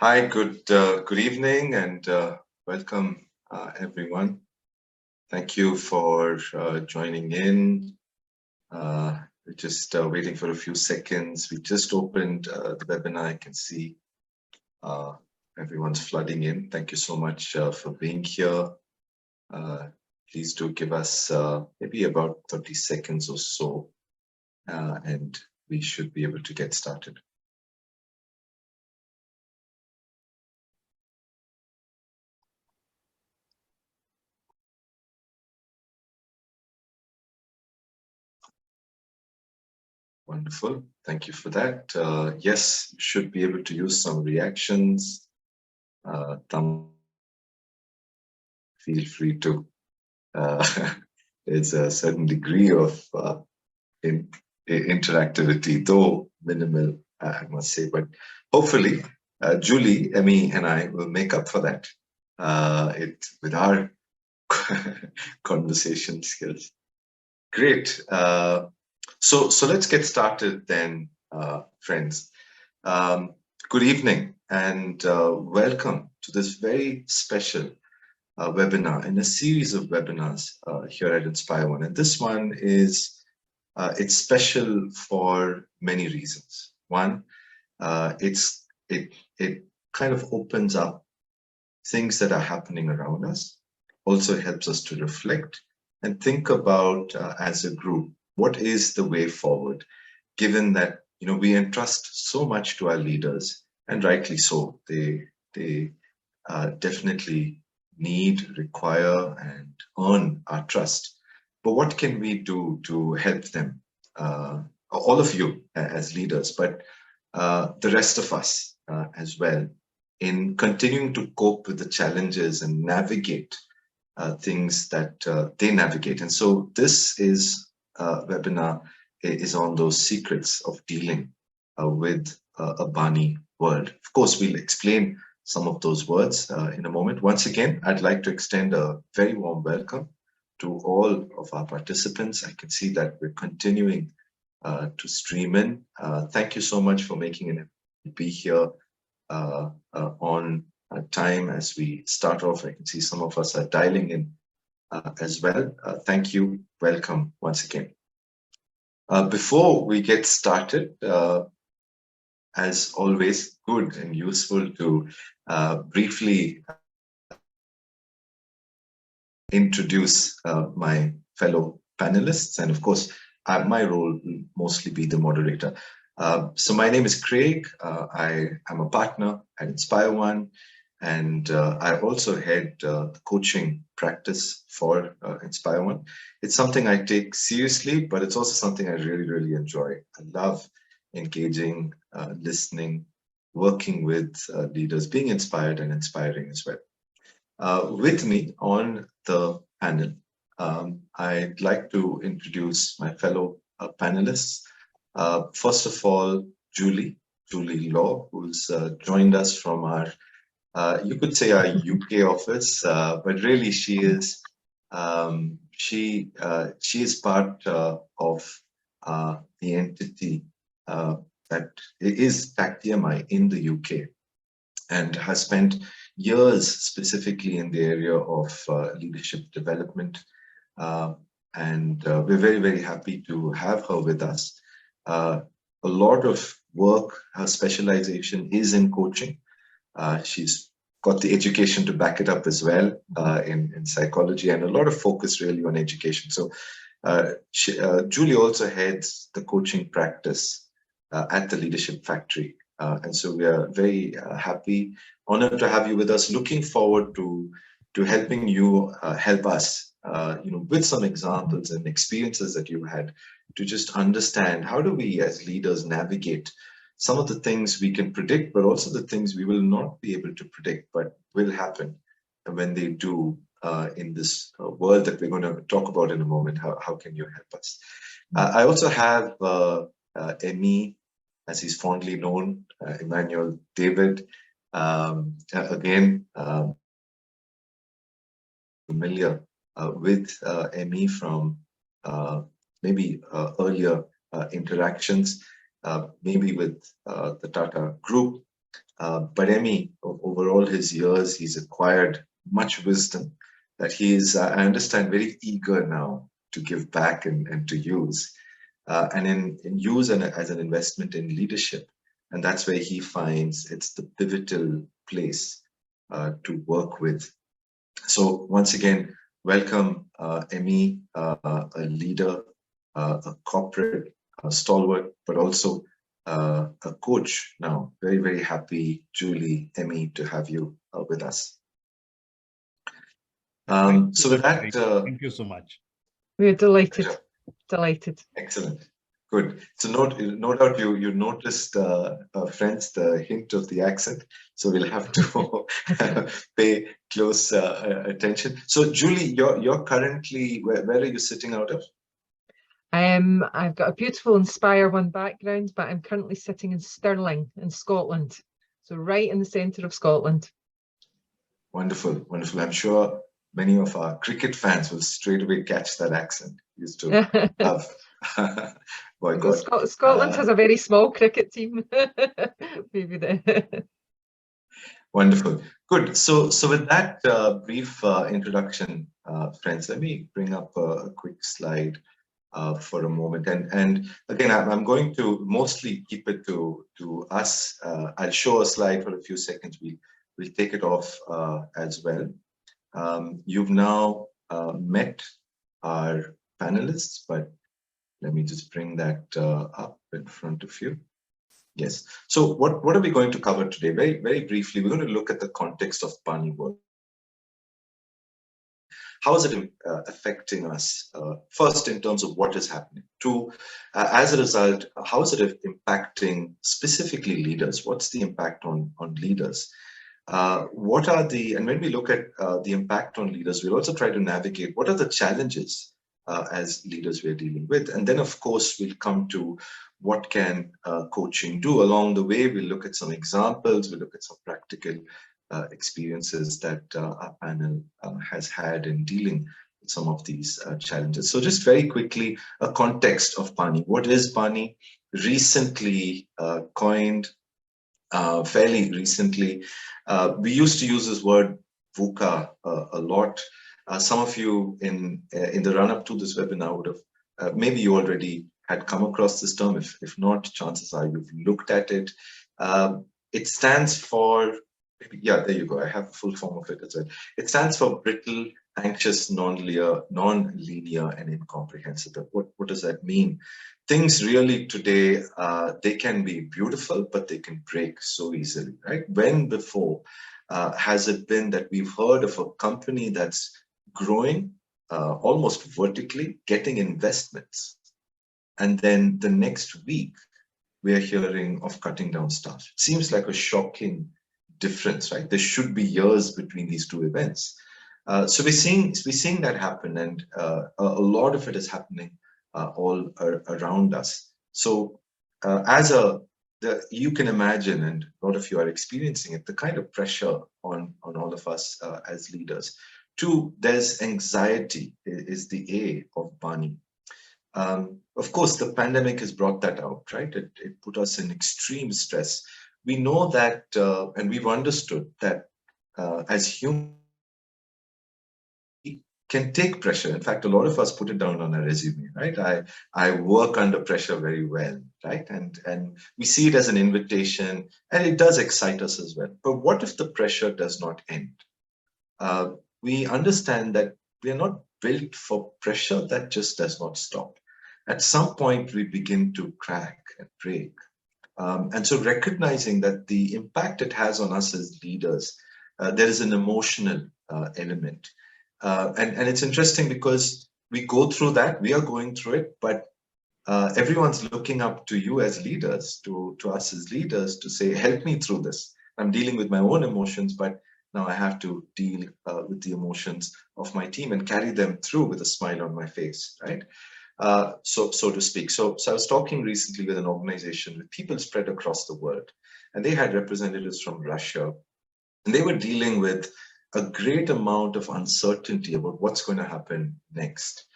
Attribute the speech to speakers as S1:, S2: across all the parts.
S1: Hi, good evening, and welcome everyone. Thank you for joining in. We're just waiting for a few seconds. We just opened the webinar. I can see everyone's flooding in. Thank you so much for being here. Please do give us maybe about 30 seconds or so, and we should be able to get started. Wonderful. Thank you for that. Yes, you should be able to use some reactions. Feel free to. There's a certain degree of interactivity, though minimal, I must say. But hopefully, Julie, Emmy, and I will make up for that with our conversation skills. Great. So let's get started then, friends. Good evening and welcome to this very special webinar in a series of webinars here at InspireOne. And this one is, it's special for many reasons. One, it kind of opens up things that are happening around us, also helps us to reflect and think about as a group, what is the way forward, given that we entrust so much to our leaders, and rightly so. They definitely need, require, and earn our trust. But what can we do to help them? All of you as leaders, but the rest of us as well, in continuing to cope with the challenges and navigate things that they navigate. And so this webinar is on those secrets of dealing with a BANI world. Of course, we'll explain some of those words in a moment. Once again, I'd like to extend a very warm welcome to all of our participants. I can see that we're continuing to stream in. Thank you so much for making it be here on time as we start off. I can see some of us are dialing in as well. Thank you. Welcome once again. Before we get started, as always, good and useful to briefly introduce my fellow panelists. And of course, my role will mostly be the moderator. So my name is Craig. I am a partner at InspireOne, and I also head the coaching practice for InspireOne. It's something I take seriously, but it's also something I really, really enjoy. I love engaging, listening, working with leaders, being inspired and inspiring as well. With me on the panel, I'd like to introduce my fellow panelists. First of all, Julie Law, who's joined us from our, you could say our UK office, but really she is part of the entity that is TACTMI in the UK, and has spent years specifically in the area of leadership development. And we're very, very happy to have her with us. A lot of work, her specialization is in coaching. She's got the education to back it up as well in psychology, and a lot of focus really on education. So Julie also heads the coaching practice at the Leadership Factory. And so we are very happy, honored to have you with us. Looking forward to helping you help us, with some examples and experiences that you had, to just understand how do we as leaders navigate some of the things we can predict, but also the things we will not be able to predict, but will happen when they do in this world that we're going to talk about in a moment. How can you help us? I also have Emmy, as he's fondly known, Emmanuel David. Again, familiar with Emmy from maybe earlier interactions, maybe with the Tata Group. But Emmy, over all his years, he's acquired much wisdom that he is, I understand, very eager now to give back and to use, and in use as an investment in leadership. And that's where he finds it's the pivotal place to work with. So once again, welcome, Emmy, a leader, a corporate stalwart, but also a coach now. Very, very happy, Julie, Emmy, to have you with us. So with that,
S2: thank you so much.
S3: We're delighted. Delighted.
S1: Excellent. Good. So no doubt you noticed, friends, the hint of the accent. So we'll have to pay close attention. So Julie, you're currently, where are you sitting out of?
S3: I've got a beautiful InspireOne background, but I'm currently sitting in Stirling in Scotland. So right in the centre of Scotland.
S1: Wonderful, wonderful. I'm sure many of our cricket fans will straight away catch that accent. Used to love.
S3: Scotland has a very small cricket team. Maybe there.
S1: Wonderful. Good. So with that brief introduction, friends, let me bring up a quick slide for a moment. And again, I'm going to mostly keep it to us. I'll show a slide for a few seconds. We'll take it off as well. You've now met our panelists, but let me just bring that up in front of you. Yes. So what are we going to cover today? Very, very briefly, we're going to look at the context of BANI work. How is it affecting us? First, in terms of what is happening. Two, as a result, how is it impacting specifically leaders? What's the impact on leaders? What are and when we look at the impact on leaders, we'll also try to navigate what are the challenges as leaders we're dealing with. And then, of course, we'll come to what can coaching do. Along the way, we'll look at some examples, we'll look at some practical experiences that our panel has had in dealing with some of these challenges. So just very quickly, a context of BANI. What is BANI? Recently coined, fairly recently. We used to use this word VUCA a lot. Some of you in the run-up to this webinar would have, maybe you already had come across this term. If not, chances are you've looked at it. It stands for, yeah, there you go. I have the full form of it as well. It stands for brittle, anxious, non-linear, and incomprehensible. What does that mean? Things really today, they can be beautiful, but they can break so easily, right? When before has it been that we've heard of a company that's growing almost vertically, getting investments, and then the next week we're hearing of cutting down staff? It seems like a shocking difference, right? There should be years between these two events. So we're seeing that happen, and a lot of it is happening all around us. So you can imagine, and a lot of you are experiencing it, the kind of pressure on all of us as leaders. Two, there's anxiety is the A of BANI. Of course, the pandemic has brought that out, right? It put us in extreme stress. We know that, and we've understood that as humans, we can take pressure. In fact, a lot of us put it down on a resume, right? I work under pressure very well, right? And we see it as an invitation, and it does excite us as well. But what if the pressure does not end? We understand that we are not built for pressure that just does not stop. At some point, we begin to crack and break. And so recognizing that the impact it has on us as leaders, there is an emotional element. And it's interesting because we go through that, we are going through it, but everyone's looking up to you as leaders, to us as leaders, to say, help me through this. I'm dealing with my own emotions, but now I have to deal with the emotions of my team and carry them through with a smile on my face, right? So to speak. So I was talking recently with an organization with people spread across the world, and they had representatives from Russia, and they were dealing with a great amount of uncertainty about what's going to happen next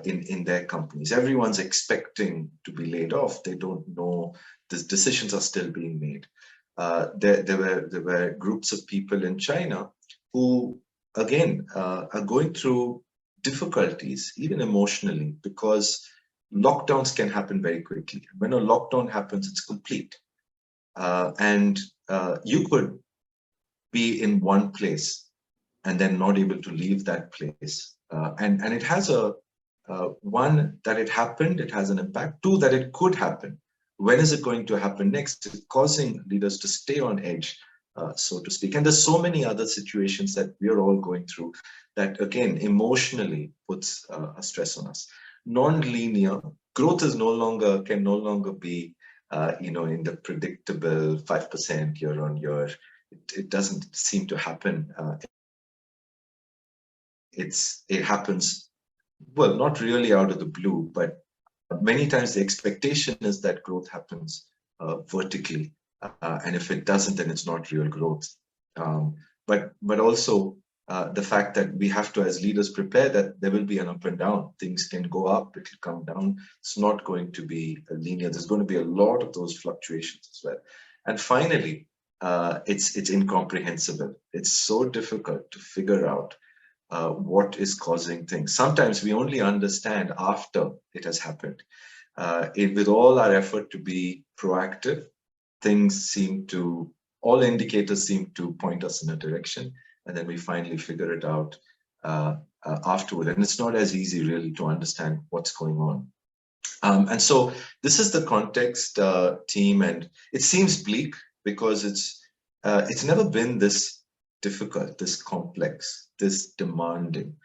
S1: in their companies. Everyone's expecting to be laid off. They don't know. The decisions are still being made. there were groups of people in China who, again, are going through difficulties, even emotionally, because lockdowns can happen very quickly. When a lockdown happens, it's complete. And you could be in one place and then not able to leave that place. And it has a, one, that it happened, it has an impact. Two, that it could happen. When is it going to happen next? It's causing leaders to stay on edge, so to speak. And there's so many other situations that we're all going through that, again, emotionally puts a stress on us. Non-linear growth is can no longer be, in the predictable 5% year on year. It doesn't seem to happen. It happens, well, not really out of the blue, but many times the expectation is that growth happens vertically, and if it doesn't, then it's not real growth. But also the fact that we have to, as leaders, prepare that there will be an up and down. Things can go up, it will come down. It's not going to be linear. There's going to be a lot of those fluctuations as well. And finally, it's incomprehensible. It's so difficult to figure out what is causing things. Sometimes we only understand after it has happened. With all our effort to be proactive, all indicators seem to point us in a direction, and then we finally figure it out afterward. And it's not as easy really to understand what's going on. And so this is the context, team, and it seems bleak because it's never been this difficult, this complex, this demanding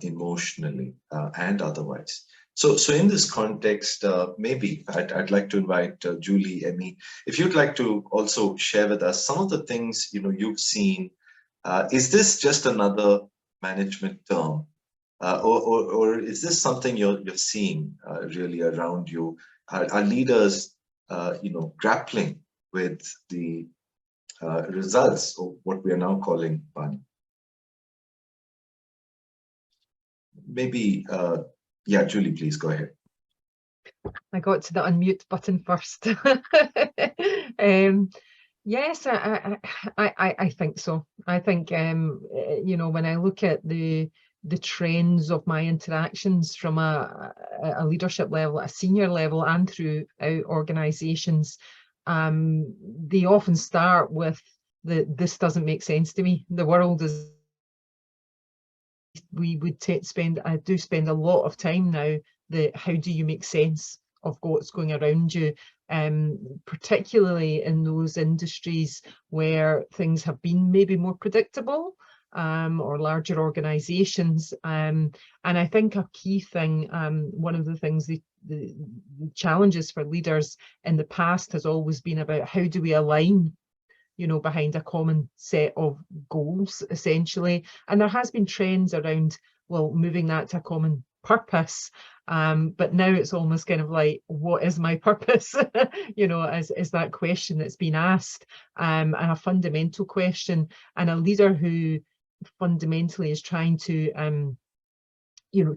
S1: emotionally and otherwise. So in this context, maybe I'd like to invite Julie, Emmy, if you'd like to also share with us some of the things you've seen. Is this just another management term, or is this something you're seeing really around you? Are leaders, grappling with the results of what we are now calling BANI? Maybe, yeah, Julie, please go ahead.
S3: I got to the unmute button first. Yes, I think so. I think, when I look at the trends of my interactions from a leadership level, a senior level, and throughout organizations, they often start with this doesn't make sense to me. The world is, we would I do spend a lot of time now, how do you make sense of what's going around you, particularly in those industries where things have been maybe more predictable, or larger organizations. And I think a key thing, one of the things, the challenges for leaders in the past has always been about how do we align behind a common set of goals, essentially. And there has been trends around, well, moving that to a common purpose. But now it's almost kind of like, what is my purpose? Is that question that's been asked, and a fundamental question. And a leader who fundamentally is trying to,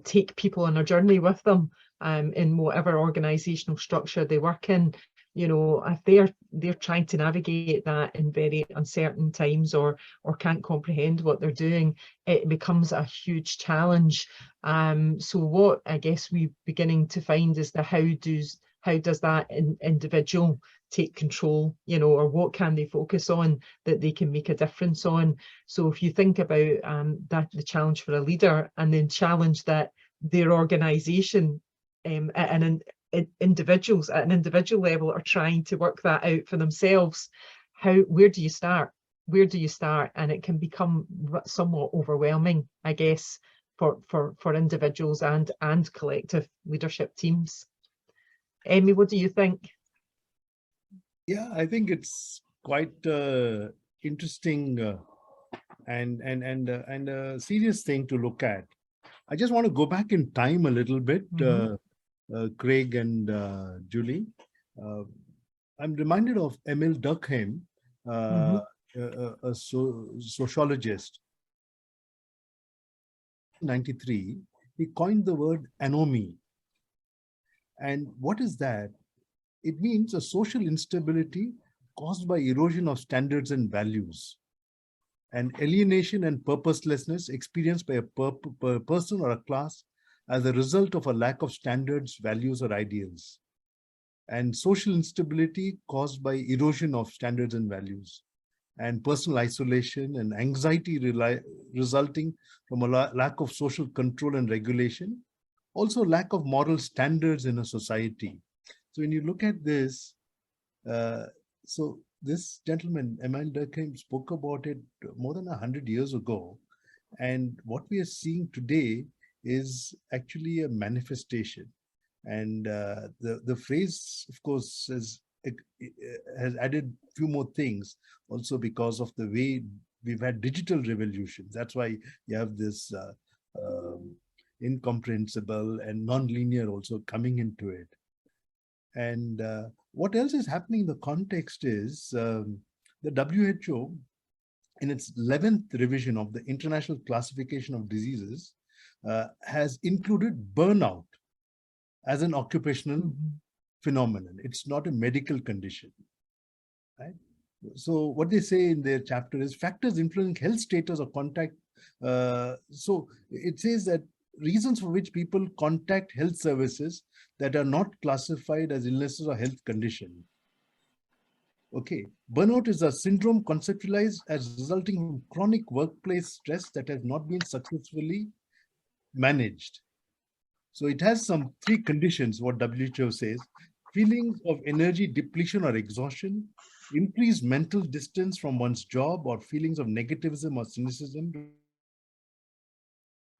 S3: take people on a journey with them, in whatever organizational structure they work in. If they're trying to navigate that in very uncertain times, or can't comprehend what they're doing, it becomes a huge challenge. So what I guess we're beginning to find is how does that individual take control, or what can they focus on that they can make a difference on. So if you think about that, the challenge for a leader, and then challenge that their organization, individuals at an individual level are trying to work that out for themselves, where do you start? And it can become somewhat overwhelming, I guess, for individuals and collective leadership teams. Emmy, what do you think?
S2: Yeah, I think it's quite interesting and a serious thing to look at. I just want to go back in time a little bit, Craig and Julie. I'm reminded of Emil Durkheim, a sociologist. In 1993, he coined the word anomie. And what is that? It means a social instability caused by erosion of standards and values, and alienation and purposelessness experienced by a person or a class as a result of a lack of standards, values, or ideals, and social instability caused by erosion of standards and values, and personal isolation and anxiety resulting from a lack of social control and regulation, also lack of moral standards in a society. So when you look at this, so this gentleman, Emile Durkheim, spoke about it more than 100 years ago. And what we are seeing today is actually a manifestation. And the phrase, of course, has added a few more things also because of the way we've had digital revolutions. That's why you have this incomprehensible and non-linear also coming into it. And what else is happening in the context is the WHO, in its 11th revision of the International Classification of Diseases, has included burnout as an occupational phenomenon. It's not a medical condition, right? So what they say in their chapter is factors influencing health status or contact. So it says that reasons for which people contact health services that are not classified as illnesses or health condition. Okay, burnout is a syndrome conceptualized as resulting from chronic workplace stress that has not been successfully managed. So it has some 3 conditions, what WHO says: feelings of energy depletion or exhaustion, increased mental distance from one's job, or feelings of negativism or cynicism,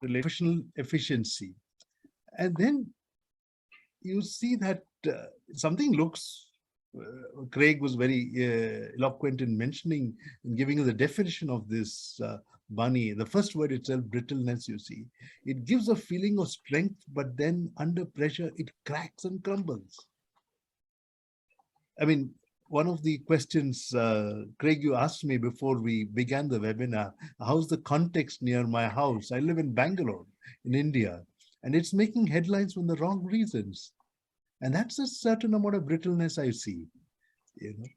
S2: professional efficiency. And then you see that something looks, Craig was very eloquent in mentioning and giving us a definition of this BANI. The first word itself, brittleness, you see. It gives a feeling of strength, but then under pressure, it cracks and crumbles. I mean, one of the questions, Craig, you asked me before we began the webinar, how's the context near my house? I live in Bangalore, in India, and it's making headlines for the wrong reasons. And that's a certain amount of brittleness I see, you know,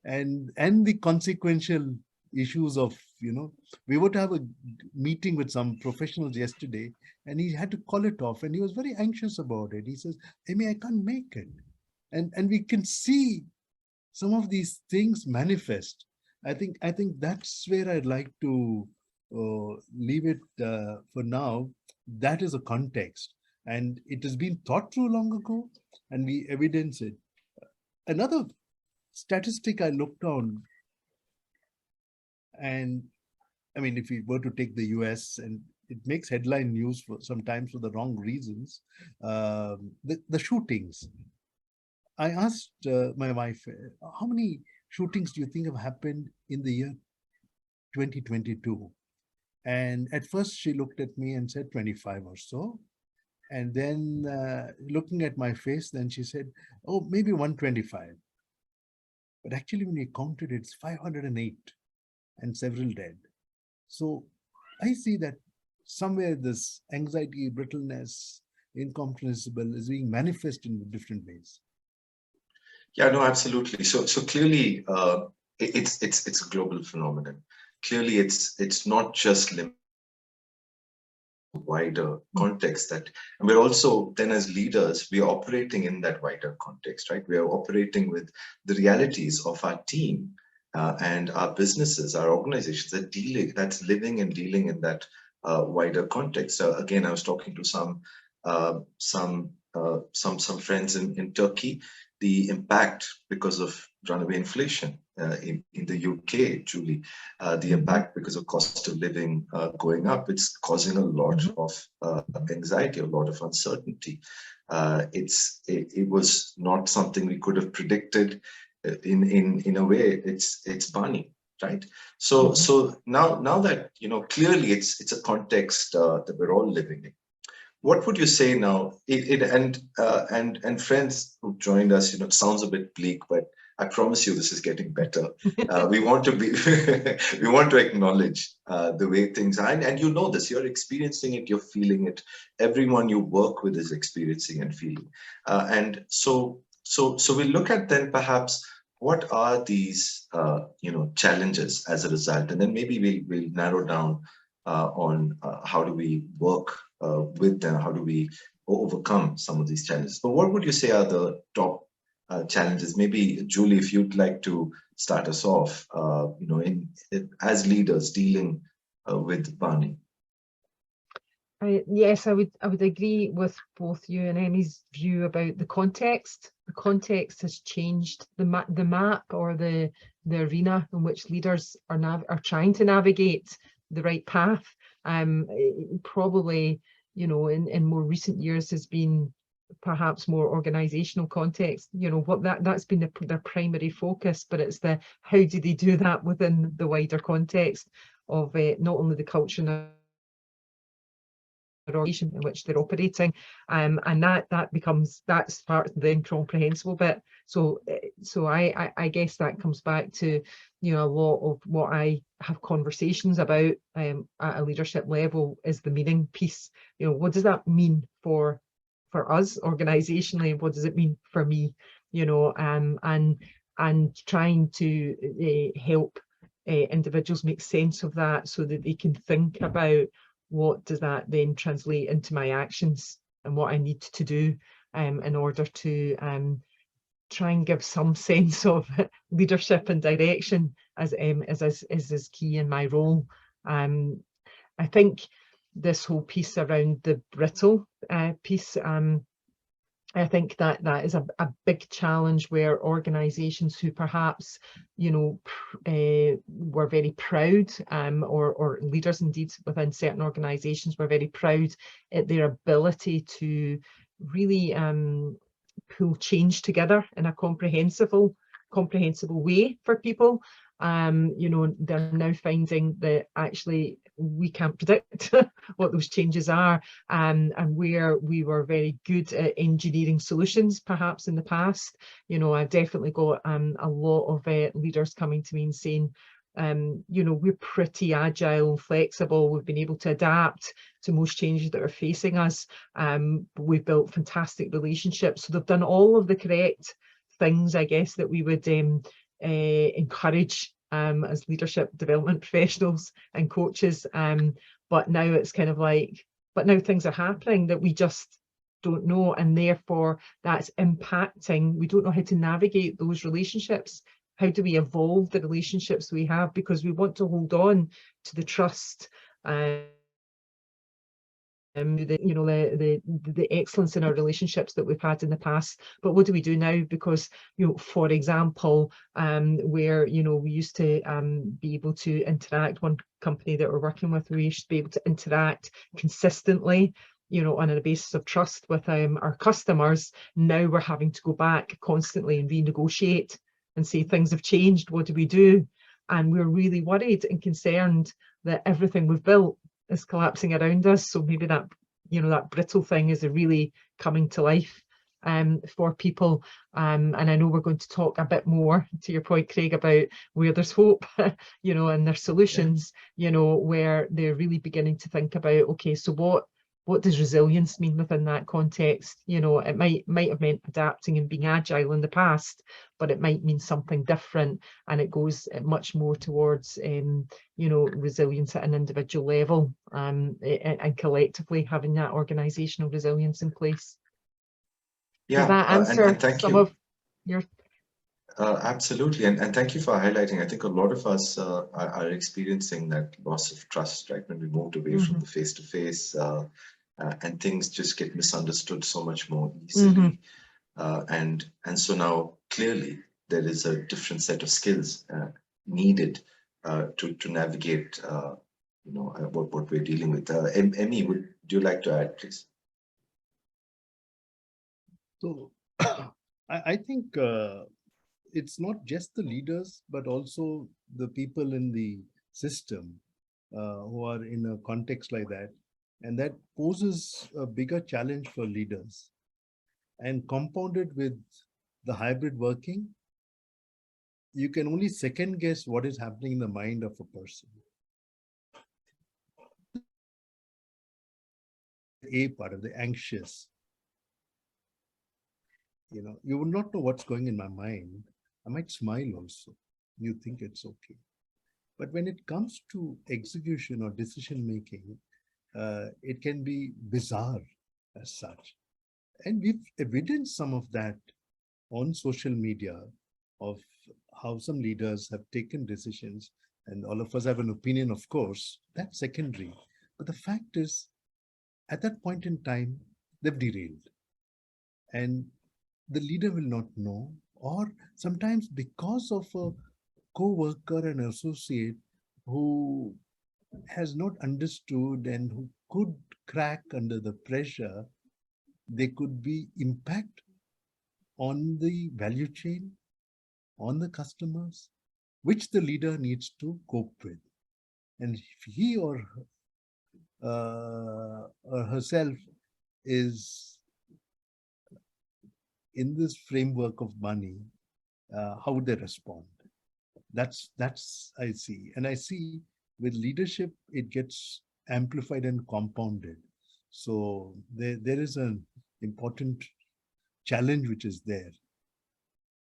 S2: and the consequential issues of, you know, we were to have a meeting with some professionals yesterday, and he had to call it off, and he was very anxious about it. He says, Amy, I can't make it. And we can see some of these things manifest. I think that's where I'd like to leave it for now. That is a context, and it has been thought through long ago, and we evidence it. Another statistic I looked on, and I mean, if we were to take the US, and it makes headline news for sometimes for the wrong reasons, the shootings. I asked my wife, how many shootings do you think have happened in the year 2022? And at first she looked at me and said 25 or so. And then looking at my face, then she said, oh, maybe 125. But actually when we counted, it's 508 and several dead. So I see that somewhere this anxiety, brittleness, incomprehensible is being manifested in different ways.
S1: Yeah, no, absolutely. So clearly, it's a global phenomenon. Clearly, it's not just limited to wider context, that, and we're also then as leaders, we are operating in that wider context, right? We are operating with the realities of our team and our businesses, our organizations that's living and dealing in that wider context. Again, I was talking to some friends in Turkey. The impact because of runaway inflation in the UK, Julie, the impact because of cost of living going up, it's causing a lot of anxiety, a lot of uncertainty. It was not something we could have predicted. In a way, it's BANI, right? So now that, you know, clearly it's a context that we're all living in. What would you say now? And friends who joined us, you know, it sounds a bit bleak, but I promise you this is getting better. We want to we want to acknowledge the way things are, and you know this. You're experiencing it. You're feeling it. Everyone you work with is experiencing and feeling. And so we look at then perhaps what are these challenges as a result? And then maybe we'll narrow down on how do we work with them, how do we overcome some of these challenges. But what would you say are the top challenges? Maybe Julie, if you'd like to start us off, as leaders dealing with BANI.
S3: Yes, I would agree with both you and Emmy's view about the context. The context has changed. The map or the arena in which leaders are trying to navigate the right path. Probably, in more recent years has been perhaps more organizational context. What that's been their primary focus, but it's the how do they do that within the wider context of not only the culture and organization in which they're operating, and that's part of the incomprehensible bit. So I guess that comes back to a lot of what I have conversations about at a leadership level is the meaning piece. What does that mean for us organizationally? What does it mean for me? And trying to help individuals make sense of that so that they can think about what does that then translate into my actions and what I need to do in order to try and give some sense of leadership and direction as is key in my role. I think this whole piece around the brittle piece, I think that is a big challenge where organizations who perhaps, were very proud, or leaders indeed within certain organizations were very proud at their ability to really pull change together in a comprehensible way for people. They're now finding that actually we can't predict what those changes are, and where we were very good at engineering solutions perhaps in the past. I've definitely got a lot of leaders coming to me and saying, we're pretty agile and flexible. We've been able to adapt to most changes that are facing us. We've built fantastic relationships. So they've done all of the correct things, I guess, that we would encourage as leadership development professionals and coaches. But now it's kind of like, but now things are happening that we just don't know, and therefore that's impacting. We don't know how to navigate those relationships. How do we evolve the relationships we have? Because we want to hold on to the trust, the excellence in our relationships that we've had in the past. But what do we do now? Because, for example, where, we used to be able to interact, one company that we're working with, we used to be able to interact consistently, on a basis of trust with our customers. Now we're having to go back constantly and renegotiate and say things have changed. What do we do? And we're really worried and concerned that everything we've built is collapsing around us. So maybe that, that brittle thing is really coming to life for people. And I know we're going to talk a bit more, to your point, Craig, about where there's hope, and their solutions, where they're really beginning to think about, okay, so what does resilience mean within that context? It might have meant adapting and being agile in the past, but it might mean something different, and it goes much more towards resilience at an individual level, and collectively having that organizational resilience in place.
S1: Yeah,
S3: does that answer
S1: and thank
S3: some
S1: you.
S3: of your
S1: Absolutely, and thank you for highlighting. I think a lot of us are experiencing that loss of trust, right? When we moved away from the face-to-face, and things just get misunderstood so much more easily. And so now clearly there is a different set of skills needed to navigate what we're dealing with. Emmy, would you like to add, please?
S2: So I think it's not just the leaders, but also the people in the system who are in a context like that. And that poses a bigger challenge for leaders. And compounded with the hybrid working, you can only second guess what is happening in the mind of a person. A part of the anxious. You would not know what's going in my mind I might smile also. You think it's okay. But when it comes to execution or decision making, it can be bizarre as such. And we've evidenced some of that on social media of how some leaders have taken decisions, and all of us have an opinion, of course, that's secondary. But the fact is, at that point in time, they've derailed. And the leader will not know, or sometimes because of a co-worker and associate who has not understood and who could crack under the pressure, there could be impact on the value chain, on the customers, which the leader needs to cope with. And if he or herself is in this framework of money, how would they respond? That's I see. And I see with leadership, it gets amplified and compounded. So there is an important challenge which is there.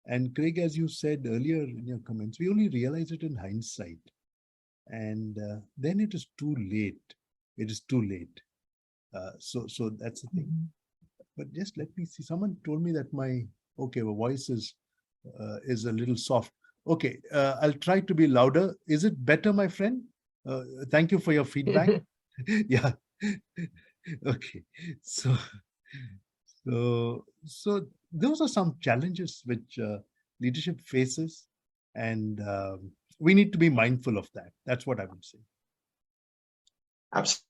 S2: And Craig, as you said earlier in your comments, we only realize it in hindsight. And then it is too late. It is too late. So that's the thing.
S3: Mm-hmm.
S2: But just let me see. Someone told me that my voice is a little soft. Okay, I'll try to be louder. Is it better, my friend? Thank you for your feedback. Yeah. Okay. So those are some challenges which leadership faces, and we need to be mindful of that. That's what I would say.
S1: Absolutely.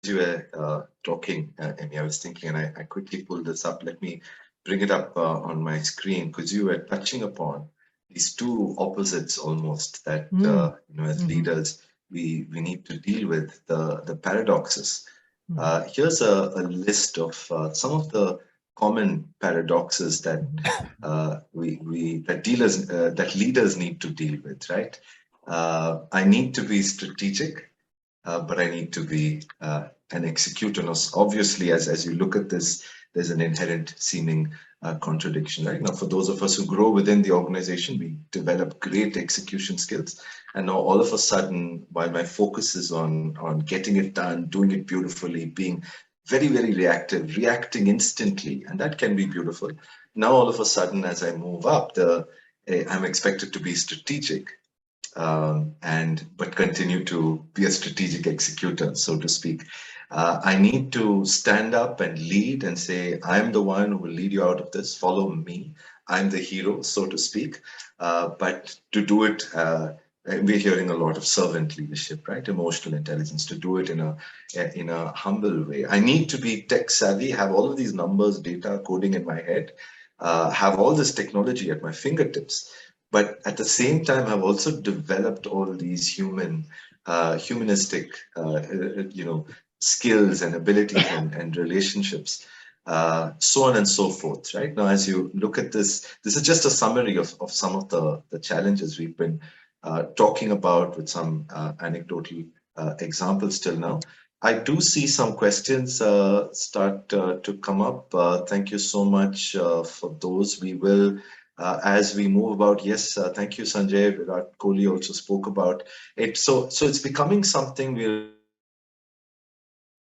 S1: You were talking, Amy, I was thinking, and I quickly pulled this up. Let me bring it up on my screen, because you were touching upon these two opposites almost that as leaders we need to deal with, the paradoxes. Here's a list of some of the common paradoxes that that leaders need to deal with. Right? I need to be strategic, but I need to be an executor. Now, obviously, as you look at this, there's an inherent seeming contradiction. Right now, for those of us who grow within the organization, we develop great execution skills, and now all of a sudden, while my focus is on getting it done, doing it beautifully, being very, very reactive, reacting instantly, and that can be beautiful. Now, all of a sudden, as I move up, I'm expected to be strategic. But continue to be a strategic executor, so to speak. I need to stand up and lead and say, I'm the one who will lead you out of this, follow me. I'm the hero, so to speak. But to do it, we're hearing a lot of servant leadership, right? Emotional intelligence, to do it in a humble way. I need to be tech savvy, have all of these numbers, data, coding in my head, have all this technology at my fingertips. But at the same time, I've also developed all these humanistic, skills and abilities and relationships, so on and so forth. Right now, as you look at this is just a summary of some of the challenges we've been talking about, with some anecdotal examples till now. I do see some questions start to come up. Thank you so much for those. We will. As we move about, yes, thank you, Sanjay. Virat Kohli also spoke about it. So it's becoming something we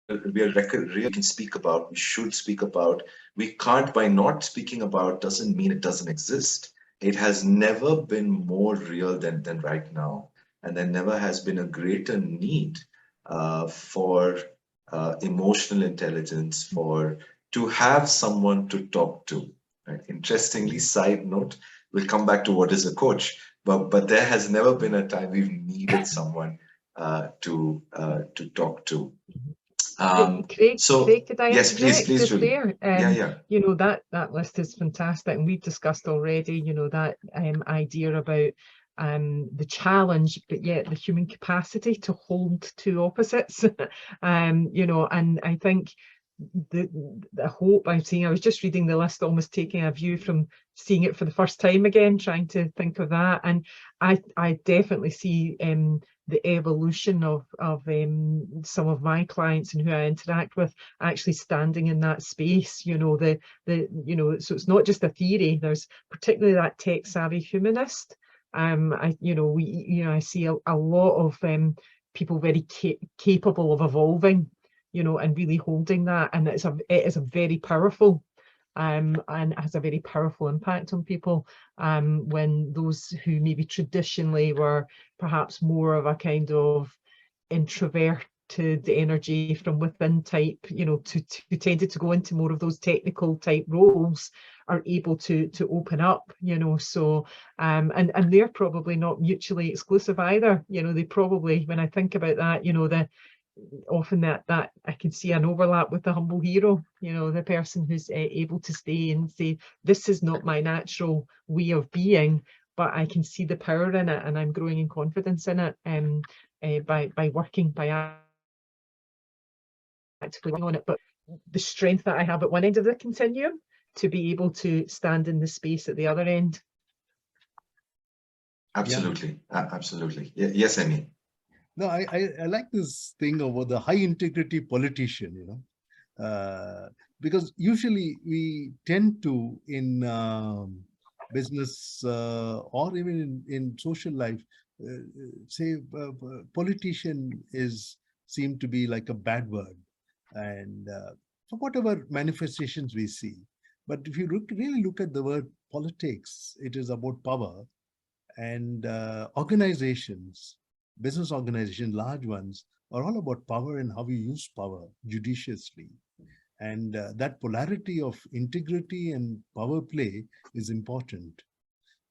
S1: really can speak about. We should speak about. We can't, by not speaking about, doesn't mean it doesn't exist. It has never been more real than right now, and there never has been a greater need for emotional intelligence, to have someone to talk to. Right? Interestingly, side note, we'll come back to what is a coach, but there has never been a time we've needed someone to talk to.
S3: Craig, could I
S1: yes, please,
S3: just
S1: Julie.
S3: there? That list is fantastic, and we've discussed already. That idea about the challenge, but yet the human capacity to hold two opposites. And I think the hope I'm seeing, I was just reading the list, almost taking a view from seeing it for the first time again, trying to think of that, and I definitely see evolution of some of my clients and who I interact with actually standing in that space. You know, so it's not just a theory. There's particularly that tech savvy humanist. I see a lot of people very capable of evolving, you know, and really holding that, and it is a very powerful. And has a very powerful impact on people when those who maybe traditionally were perhaps more of a kind of introverted energy from within type, you know, who tended to go into more of those technical type roles are able to open up, you know. So and they're probably not mutually exclusive either, you know. They probably, when I think about that, you know, often that I can see an overlap with the humble hero, you know, the person who's able to stay and say, this is not my natural way of being, but I can see the power in it, and I'm growing in confidence in it by working, by actively working on it. But the strength that I have at one end of the continuum to be able to stand in the space at the other end.
S1: Absolutely, absolutely. Yes, Amy.
S2: No, I like this thing about the high integrity politician, you know, because usually we tend to, in business or even in social life, say politician seem to be like a bad word, and for whatever manifestations we see. But if you really look at the word politics, it is about power, and organizations, business organizations, large ones, are all about power and how we use power judiciously. And that polarity of integrity and power play is important.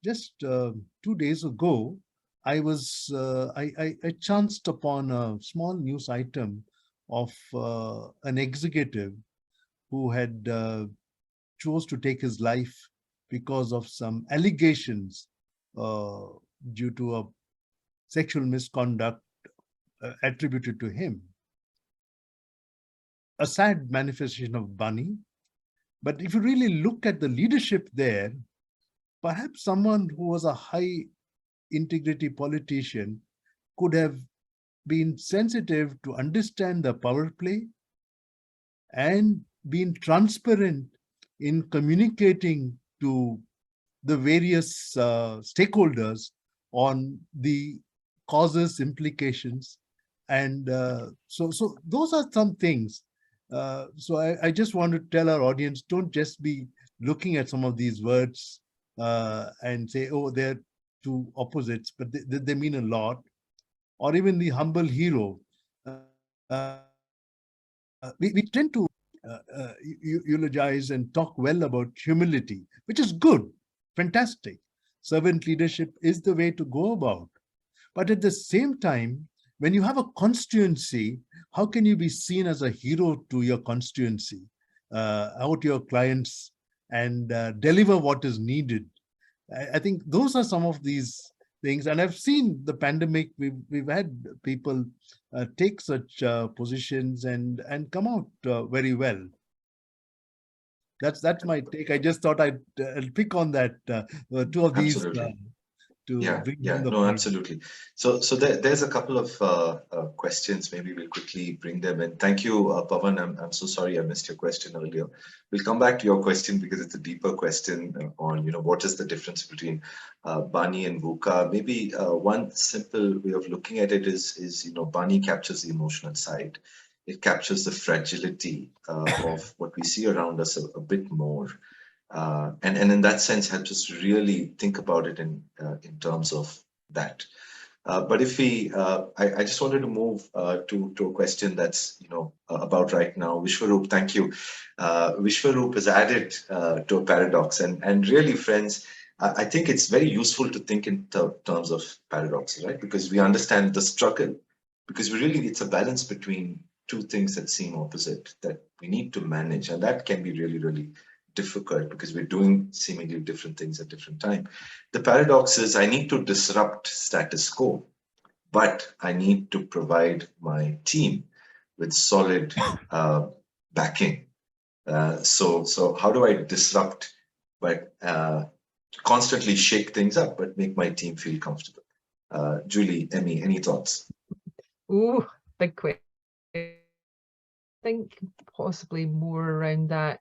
S2: Just 2 days ago, I chanced upon a small news item of an executive who had chose to take his life because of some allegations due to a sexual misconduct attributed to him. A sad manifestation of BANI. But if you really look at the leadership there, perhaps someone who was a high integrity politician could have been sensitive to understand the power play and been transparent in communicating to the various stakeholders on the causes, implications. And so those are some things. So I just want to tell our audience, don't just be looking at some of these words and say, oh, they're two opposites, but they mean a lot. Or even the humble hero. We tend to eulogize and talk well about humility, which is good, fantastic. Servant leadership is the way to go about. But at the same time, when you have a constituency, how can you be seen as a hero to your constituency, out to your clients, and deliver what is needed? I think those are some of these things. And I've seen the pandemic, we've had people take such positions and come out very well. That's my take. I just thought I'd pick on that two of these to bring home the point.
S1: Absolutely. So there's a couple of questions. Maybe we'll quickly bring them in. Thank you, Pavan. I'm so sorry I missed your question earlier. We'll come back to your question because it's a deeper question on, you know, what is the difference between BANI and VUCA. Maybe one simple way of looking at it is, you know, BANI captures the emotional side. It captures the fragility of what we see around us a bit more. And in that sense helps us really think about it in terms of that. But if we, I just wanted to move to a question that's, you know, about right now. Vishwaroop, thank you. Vishwaroop has added to a paradox, and really, friends, I think it's very useful to think in terms of paradoxes, right? Because we understand the struggle, because it's a balance between two things that seem opposite that we need to manage, and that can be really, really difficult because we're doing seemingly different things at different time. The paradox is I need to disrupt status quo, but I need to provide my team with solid backing. So how do I disrupt, but constantly shake things up, but make my team feel comfortable? Julie, Emmy, any thoughts?
S3: Oh, big question. I think possibly more around that.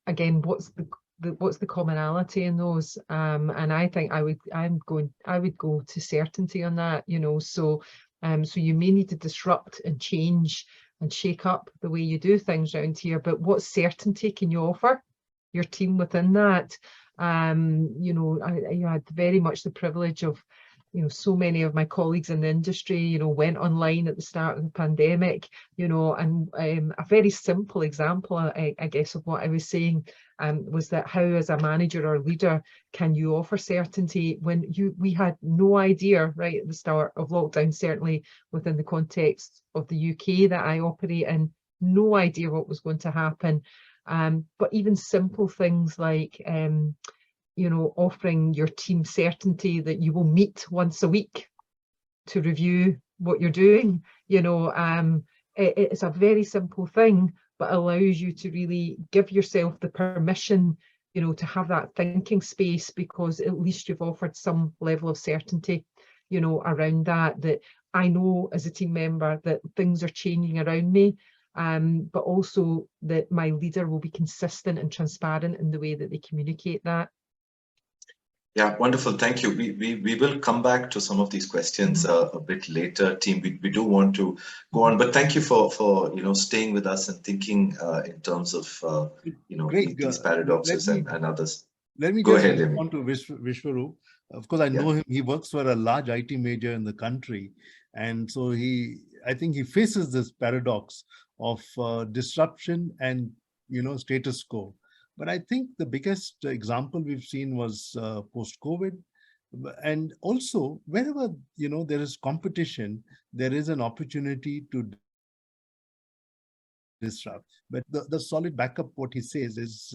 S3: Again, what's the commonality in those? And I think I would go to certainty on that. So you may need to disrupt and change and shake up the way you do things around here, but what certainty can you offer your team within that? I had very much the privilege of, so many of my colleagues in the industry, went online at the start of the pandemic, and a very simple example, I guess, of what I was saying was that how, as a manager or leader, can you offer certainty when we had no idea right at the start of lockdown, certainly within the context of the UK that I operate in, no idea what was going to happen. But even simple things like offering your team certainty that you will meet once a week to review what you're doing. It's a very simple thing, but allows you to really give yourself the permission, to have that thinking space, because at least you've offered some level of certainty, around that I know as a team member that things are changing around me, but also that my leader will be consistent and transparent in the way that they communicate that.
S1: Yeah, wonderful. Thank you. We will come back to some of these questions a bit later, team. We do want to go on, but thank you for staying with us and thinking in terms of
S2: Greg,
S1: these paradoxes and others.
S2: Let me
S1: go
S2: just
S1: ahead, Emmy.
S2: respond to Vishwaroop. Of course, I know him. He works for a large IT major in the country, and so I think he faces this paradox of disruption and status quo. But I think the biggest example we've seen was post-COVID. And also, wherever there is competition, there is an opportunity to disrupt. But the solid backup, what he says, is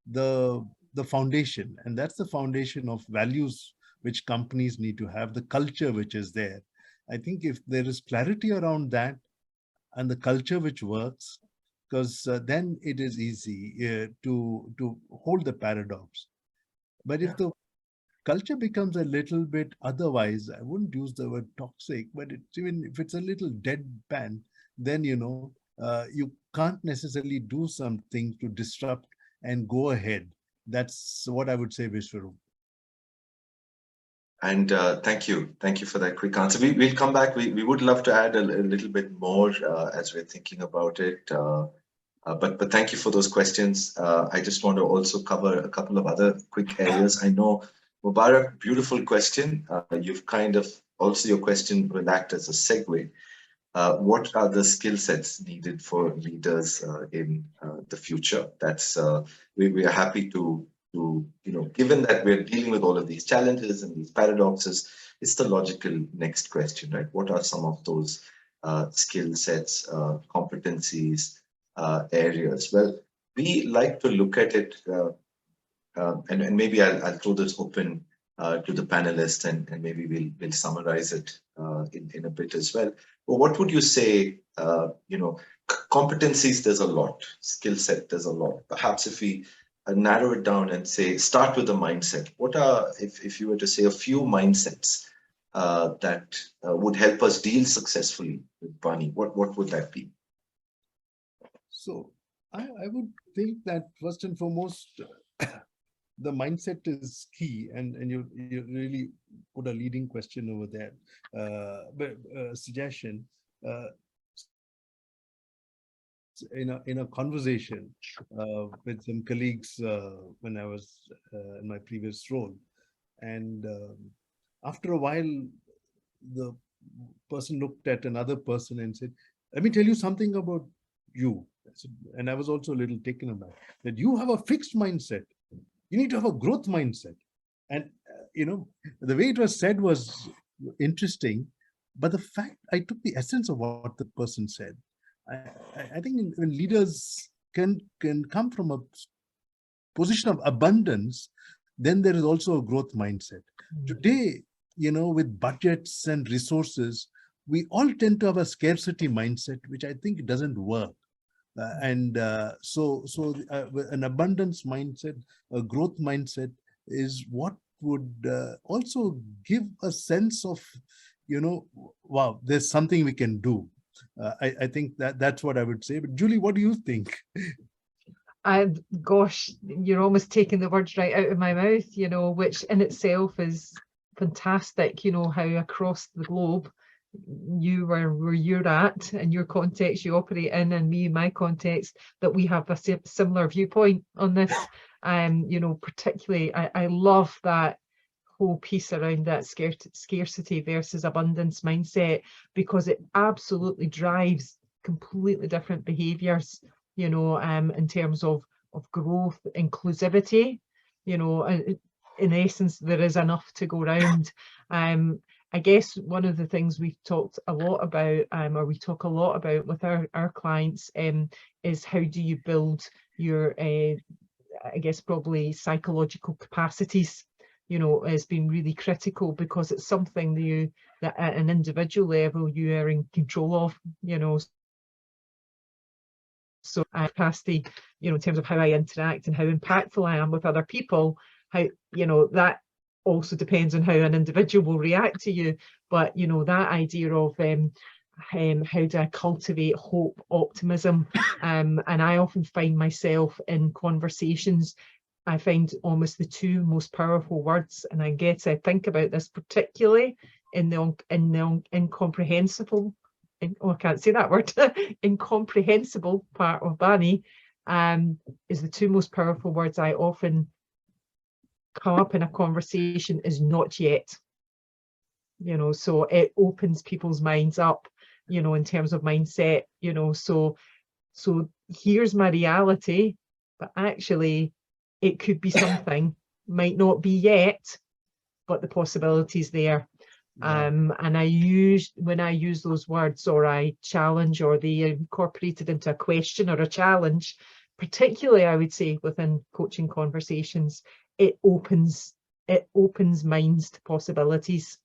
S2: the foundation. And that's the foundation of values which companies need to have, the culture which is there. I think if there is clarity around that and the culture which works, because then it is easy to hold the paradox. But if the culture becomes a little bit otherwise, I wouldn't use the word toxic, but even if it's a little deadpan, then you can't necessarily do something to disrupt and go ahead. That's what I would say, Vishwaroop.
S1: And thank you for that quick answer. We'll come back. We would love to add a little bit more as we're thinking about it. But thank you for those questions. I just want to also cover a couple of other quick areas. I know, Mubarak, beautiful question. You've kind of also, your question will act as a segue. What are the skill sets needed for leaders in the future? That's we are happy to given that we're dealing with all of these challenges and these paradoxes, it's the logical next question, right? What are some of those skill sets, competencies, areas? Well, we like to look at it, and maybe I'll throw this open to the panelists, and maybe we'll summarize it in a bit as well. But what would you say? Competencies, there's a lot. Skill set, there's a lot. Perhaps if we narrow it down and say, start with the mindset. What are, if you were to say, a few mindsets that would help us deal successfully with BANI? What would that be?
S2: So I would think that first and foremost, the mindset is key, and you really put a leading question over there, suggestion. In a conversation with some colleagues when I was in my previous role, and after a while, the person looked at another person and said, "Let me tell you something about you." And I was also a little taken aback that you have a fixed mindset. You need to have a growth mindset. And, the way it was said was interesting, but the fact, I took the essence of what the person said. I think when leaders can come from a position of abundance, then there is also a growth mindset. Today, with budgets and resources, we all tend to have a scarcity mindset, which I think doesn't work. So an abundance mindset, a growth mindset is what would also give a sense of, wow, there's something we can do. I think that's what I would say. But Julie, what do you think?
S3: Gosh, you're almost taking the words right out of my mouth, which in itself is fantastic, how across the globe you were where you're at and your context you operate in, and me in my context, that we have a similar viewpoint on this. Particularly I love that whole piece around that scarcity versus abundance mindset, because it absolutely drives completely different behaviors, in terms of growth, inclusivity, in essence, there is enough to go around. I guess one of the things we've talked a lot about, or we talk a lot about with our clients, is how do you build your, I guess probably psychological capacities, has been really critical, because it's something that at an individual level you are in control of, So capacity, in terms of how I interact and how impactful I am with other people, how, that also depends on how an individual will react to you. But, that idea of how do I cultivate hope, optimism, and I often find myself in conversations, I find almost the two most powerful words, and I think about this particularly in the incomprehensible, I can't say that word, incomprehensible part of BANI, is the two most powerful words I often come up in a conversation, is not yet. So it opens people's minds up, in terms of mindset, so here's my reality, but actually it could be something, might not be yet, but the possibility's there. Yeah. And when I use those words, or I challenge, or they incorporated into a question or a challenge, particularly I would say within coaching conversations, it opens minds to possibilities.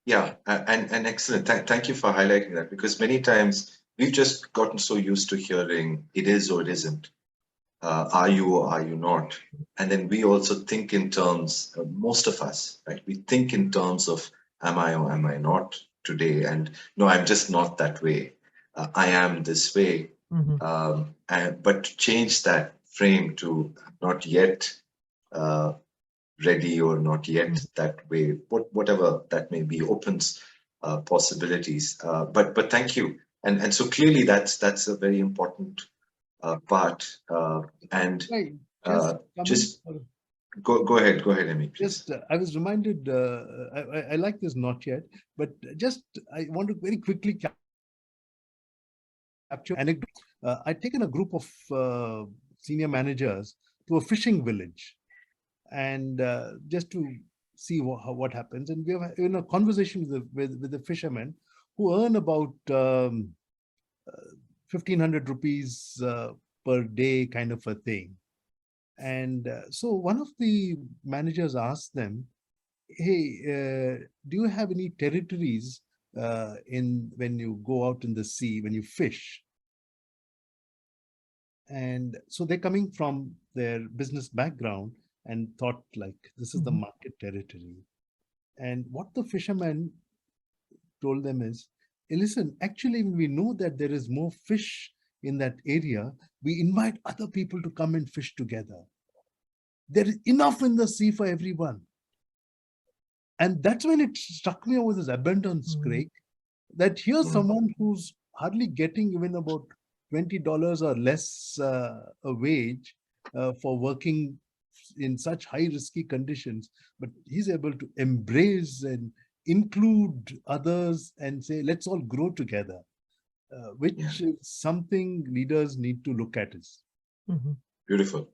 S1: Yeah, and excellent. Thank you for highlighting that, because many times we've just gotten so used to hearing it is or it isn't. Are you or are you not? And then we also think in terms, most of us, right? We think in terms of am I or am I not today? And no, I'm just not that way. I am this way. Mm-hmm. But to change that frame to not yet ready or not yet that way, whatever that may be, opens possibilities. But thank you. And so clearly that's a very important part, and just go ahead, Amy, please.
S2: I was reminded, I like this not yet, but just I want to very quickly capture anecdote. I'd taken a group of senior managers to a fishing village, and just to see what happens, and we have in a conversation with the fishermen who earn about 1,500 rupees per day, kind of a thing. And so one of the managers asked them, hey, do you have any territories when you go out in the sea, when you fish? And so they're coming from their business background and thought like, this is the market territory. And what the fisherman told them is, hey, listen, actually, when we know that there is more fish in that area, we invite other people to come and fish together. There is enough in the sea for everyone. And that's when it struck me over this abundance, Craig, that here's someone who's hardly getting even about $20 or less a wage for working in such high risky conditions, but he's able to embrace and include others and say, let's all grow together, which is something leaders need to look at.
S1: Beautiful.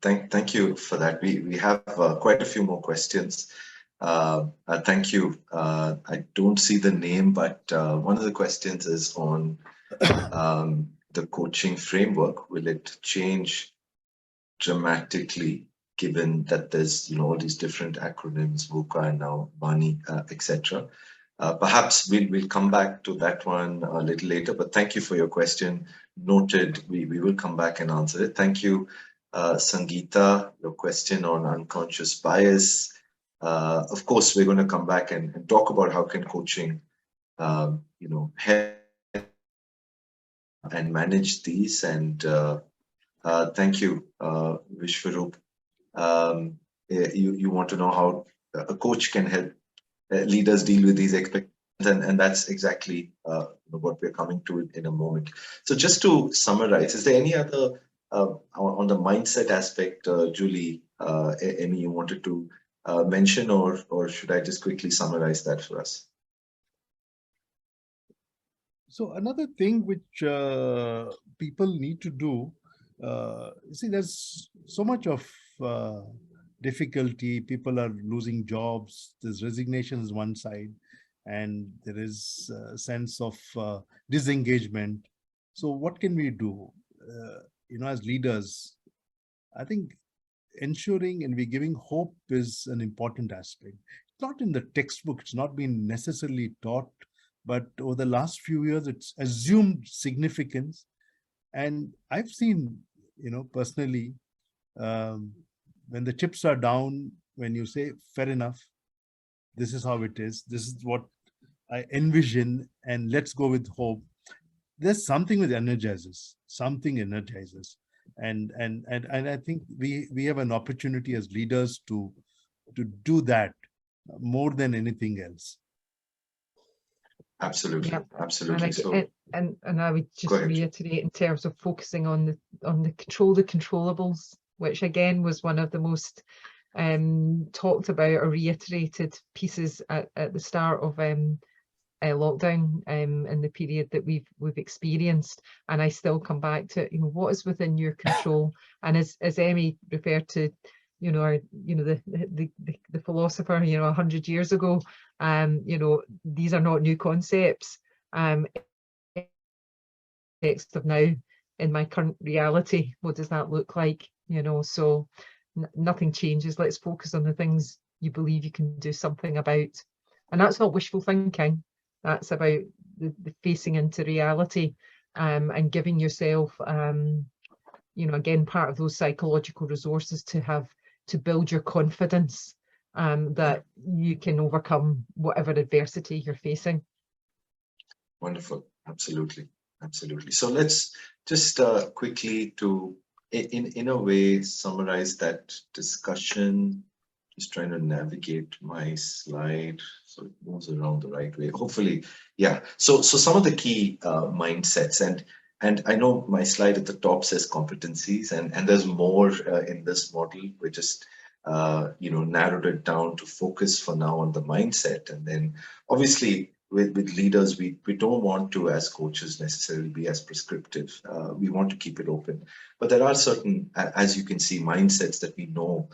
S1: Thank you for that. We have quite a few more questions. Thank you. I don't see the name, but one of the questions is on the coaching framework. Will it change dramatically, given that there's all these different acronyms, VUCA and now BANI, etc. Perhaps we'll come back to that one a little later, but thank you for your question. Noted. We will come back and answer it. Thank you, Sangeeta, your question on unconscious bias. Of course, we're going to come back and talk about how can coaching, help and manage these. And thank you, Vishwaroop. You want to know how a coach can help leaders deal with these expectations, and that's exactly what we're coming to in a moment. So just to summarize, is there any other on the mindset aspect, Julie, any you wanted to mention, or should I just quickly summarize that for us?
S2: So another thing which people need to do, see, there's so much of difficulty. People are losing jobs. There's resignation is one side, and there is a sense of disengagement. So what can we do? As leaders, I think ensuring and we're giving hope is an important aspect. It's not in the textbook. It's not been necessarily taught, but over the last few years, it's assumed significance. And I've seen, personally, when the chips are down, when you say, fair enough, this is how it is, this is what I envision, and let's go with hope. There's something that energizes, and I think we have an opportunity as leaders to do that more than anything else.
S1: Absolutely,
S3: Yep.
S1: absolutely.
S3: And I would just reiterate in terms of focusing on the controllables, which again was one of the most talked about or reiterated pieces at the start of lockdown in the period that we've experienced. And I still come back to what is within your control. And as Emmy referred to, the philosopher 100 years ago, these are not new concepts. Text of now in my current reality, what does that look like? So nothing changes. Let's focus on the things you believe you can do something about. And that's not wishful thinking. That's about the facing into reality, and giving yourself, again, part of those psychological resources to build your confidence, that you can overcome whatever adversity you're facing.
S1: Wonderful. Absolutely. Absolutely. So let's just quickly in a way summarize that discussion. Just trying to navigate my slide so it moves around the right way. Hopefully, yeah. So some of the key mindsets, and I know my slide at the top says competencies, and there's more in this model. We just narrowed it down to focus for now on the mindset, and then obviously with leaders, we don't want to, as coaches, necessarily be as prescriptive. We want to keep it open, but there are certain, as you can see, mindsets that we know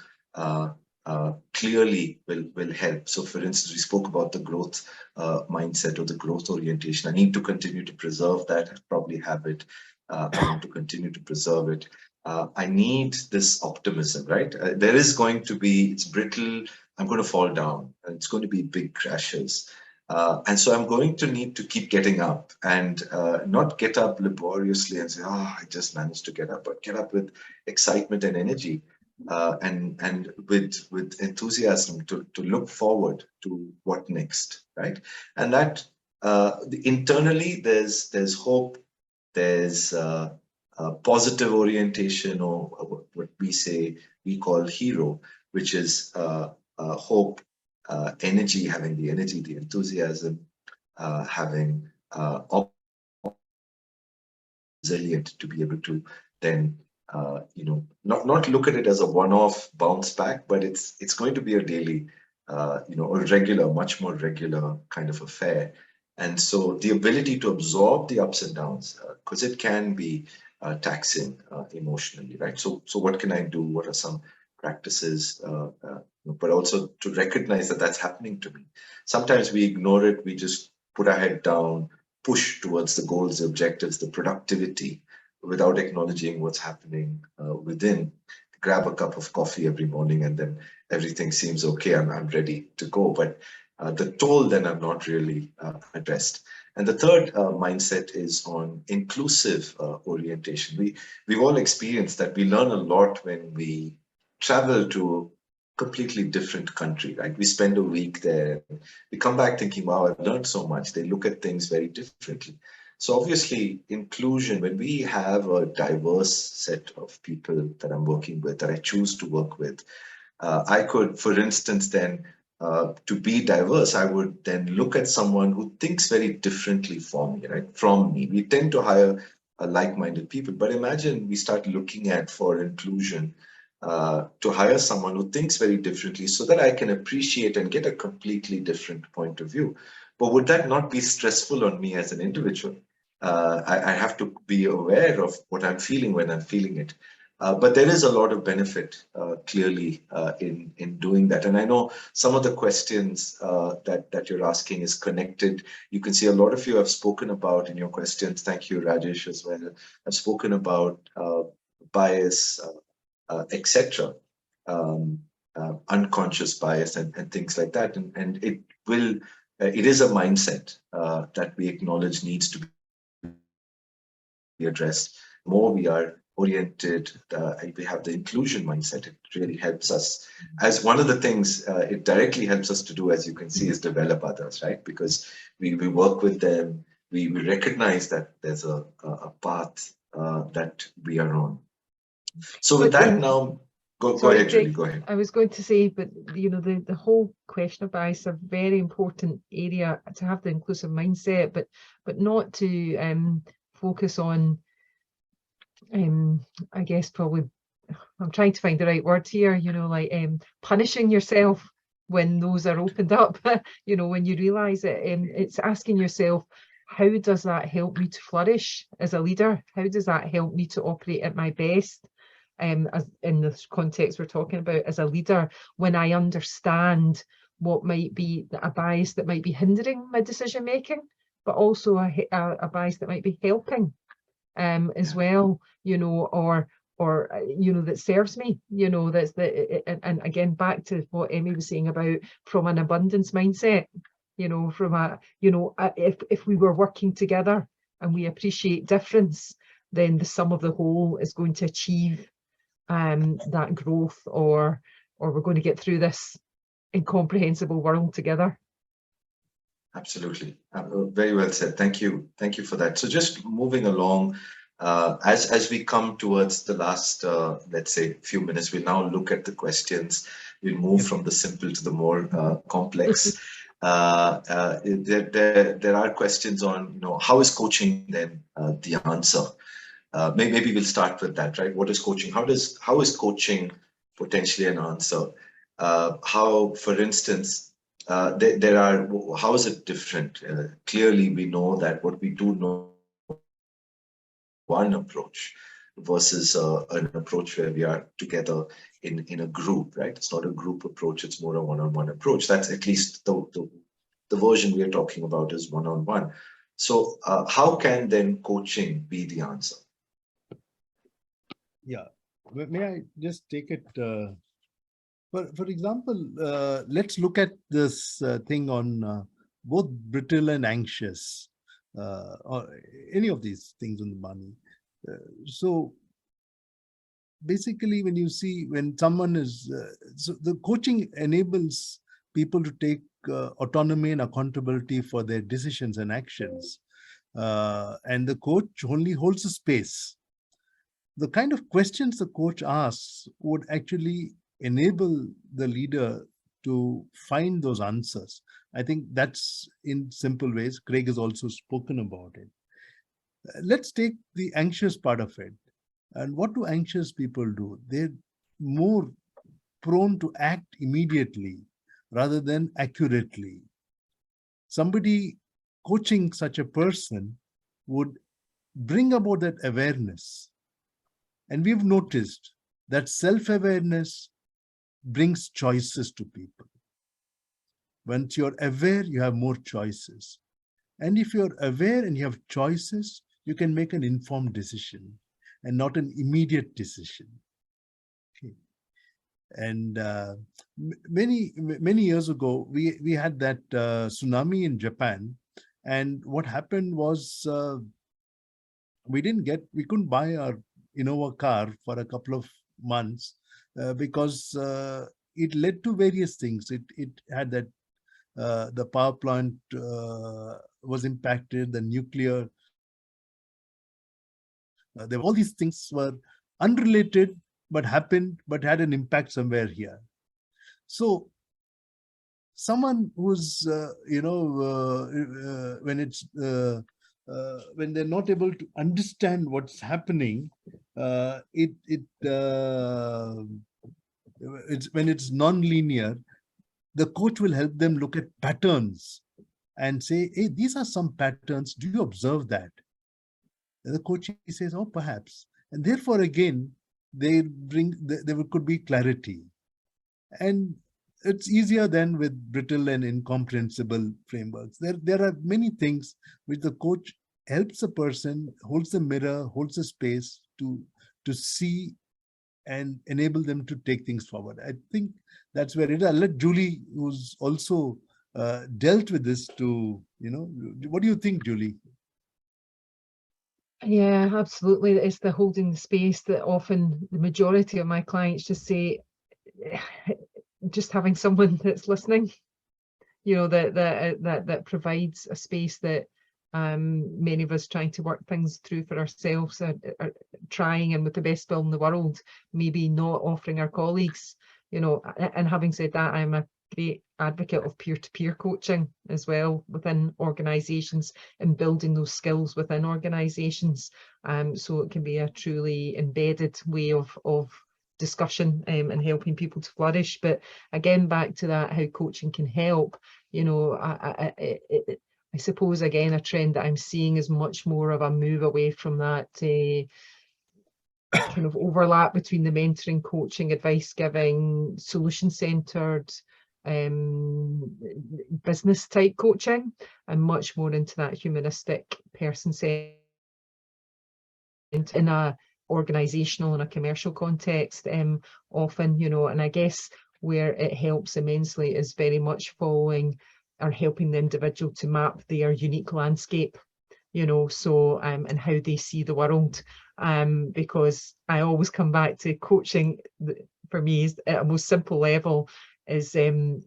S1: clearly will help. So for instance, we spoke about the growth mindset or the growth orientation. I need to continue to preserve that. I probably have it. I want to continue to preserve it. I need this optimism, right? There is going to be, it's brittle, I'm going to fall down, and it's going to be big crashes. And so I'm going to need to keep getting up, and not get up laboriously and say, I just managed to get up, but get up with excitement and energy. And with enthusiasm to look forward to what next, right? And that internally there's hope, there's positive orientation, or what we call hero, which is hope, energy, having the energy, the enthusiasm, having resilient to be able to then not look at it as a one-off bounce back, but it's going to be a daily, a regular, much more regular kind of affair. And so the ability to absorb the ups and downs, because it can be taxing emotionally, right? So what can I do? What are some practices? But also to recognize that that's happening to me. Sometimes we ignore it. We just put our head down, push towards the goals, the objectives, the productivity, without acknowledging what's happening within. Grab a cup of coffee every morning, and then everything seems okay. I'm ready to go. But the toll then I'm not really addressed. And the third mindset is on inclusive orientation. We've all experienced that we learn a lot when we travel to a completely different country, right? We spend a week there, we come back thinking, wow, I've learned so much. They look at things very differently. So obviously, inclusion, when we have a diverse set of people that I'm working with, that I choose to work with, I could, for instance, then to be diverse, I would then look at someone who thinks very differently from me, right? From me. We tend to hire like-minded people, but imagine we start looking at for inclusion to hire someone who thinks very differently so that I can appreciate and get a completely different point of view. But would that not be stressful on me as an individual? I have to be aware of what I'm feeling when I'm feeling it. But there is a lot of benefit clearly in doing that. And I know some of the questions that you're asking is connected. You can see a lot of you have spoken about in your questions. Thank you, Rajesh, as well. I've spoken about bias, etc., unconscious bias and things like that. And it will, it is a mindset that we acknowledge needs to be addressed. The more we are oriented, we have the inclusion mindset, it really helps us. As one of the things it directly helps us to do, as you can see, is develop others, right? Because we work with them, we recognize that there's a path that we are on. So with that now, go ahead, Julie, go ahead.
S3: I was going to say, but you know, the whole question of bias is a very important area to have the inclusive mindset, but not to focus on, I guess probably, I'm trying to find the right word here, you know, like punishing yourself when those are opened up, you know, when you realize it. It's asking yourself, how does that help me to flourish as a leader? How does that help me to operate at my best? As in the context we're talking about as a leader, when I understand what might be a bias that might be hindering my decision making, but also a bias that might be helping as well, you know, or you know, that serves me, you know, that's and again, back to what Emmy was saying about from an abundance mindset, you know, from a, you know, if we were working together and we appreciate difference, then the sum of the whole is going to achieve that growth, or we're going to get through this incomprehensible world together.
S1: Absolutely. Very well said. Thank you. Thank you for that. So just moving along, as we come towards the last, let's say, few minutes, we'll now look at the questions. We'll move from the simple to the more complex. There are questions on, you know, how is coaching then the answer? Maybe we'll start with that, right? What is coaching? How is coaching potentially an answer? How, for instance, there are, how is it different? Clearly, we know that what we do know one approach versus an approach where we are together in a group, right? It's not a group approach, it's more a one-on-one approach. That's at least the version we are talking about is one-on-one. So how can then coaching be the answer?
S2: Yeah, may I just take it? For example, let's look at this thing on both brittle and anxious, or any of these things on the BANI. So basically, when you see, when someone is, so the coaching enables people to take autonomy and accountability for their decisions and actions. And the coach only holds a space. The kind of questions the coach asks would actually enable the leader to find those answers. I think that's in simple ways. Craig has also spoken about it. Let's take the anxious part of it. And what do anxious people do? They're more prone to act immediately rather than accurately. Somebody coaching such a person would bring about that awareness. And we've noticed that self-awareness brings choices to people. Once you're aware, you have more choices. And if you're aware and you have choices, you can make an informed decision and not an immediate decision. Okay. And many years ago, we had that tsunami in Japan. And what happened was we couldn't buy our Innova car for a couple of months because it led to various things. It had that the power plant was impacted, the nuclear, there were all these things were unrelated but happened, but had an impact somewhere here. So someone who's when they're not able to understand what's happening, it's when it's non-linear, the coach will help them look at patterns and say, hey, these are some patterns, do you observe that? And the coach says, oh, perhaps. And therefore, again, there could be clarity. And it's easier than with brittle and incomprehensible frameworks. There are many things which the coach helps a person, holds the mirror, holds the space to see and enable them to take things forward. I think that's where I'll let Julie, who's also dealt with this, to, what do you think, Julie?
S3: Yeah, absolutely. It's the holding the space that often the majority of my clients just say, just having someone that's listening, that provides a space that many of us trying to work things through for ourselves are trying, and with the best will in the world, maybe not offering our colleagues, and having said that, I'm a great advocate of peer-to-peer coaching as well within organizations and building those skills within organizations, so it can be a truly embedded way of discussion and helping people to flourish. But again, back to that, how coaching can help, I suppose, again, a trend that I'm seeing is much more of a move away from that kind of overlap between the mentoring, coaching, advice giving, solution-centered business type coaching, and much more into that humanistic, person-centered in a organizational and a commercial context often, and I guess where it helps immensely is very much following or helping the individual to map their unique landscape, so and how they see the world, because I always come back to coaching. For me, is at a most simple level, is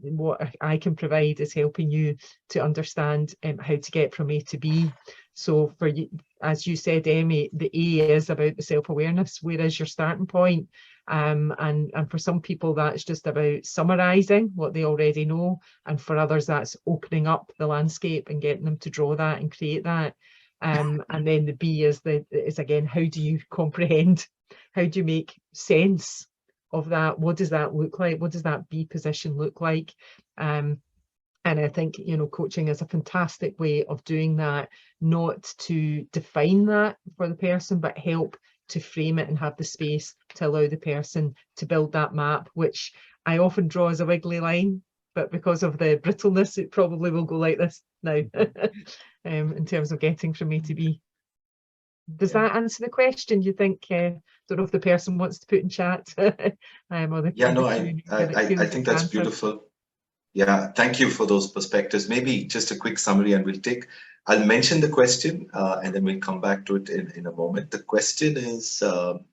S3: what I can provide is helping you to understand how to get from A to B. So for you, as you said, Emmy, the A is about the self-awareness. Where is your starting point? And for some people, that's just about summarizing what they already know. And for others, that's opening up the landscape and getting them to draw that and create that. And then the B is again, how do you comprehend? How do you make sense of that? What does that look like? What does that B position look like? And I think, coaching is a fantastic way of doing that, not to define that for the person, but help to frame it and have the space to allow the person to build that map, which I often draw as a wiggly line, but because of the brittleness, it probably will go like this now in terms of getting from A to B. Does that answer the question? You think, don't know if the person wants to put in chat? I
S1: think that's beautiful. Yeah, thank you for those perspectives. Maybe just a quick summary, and I'll mention the question and then we'll come back to it in a moment. The question is, so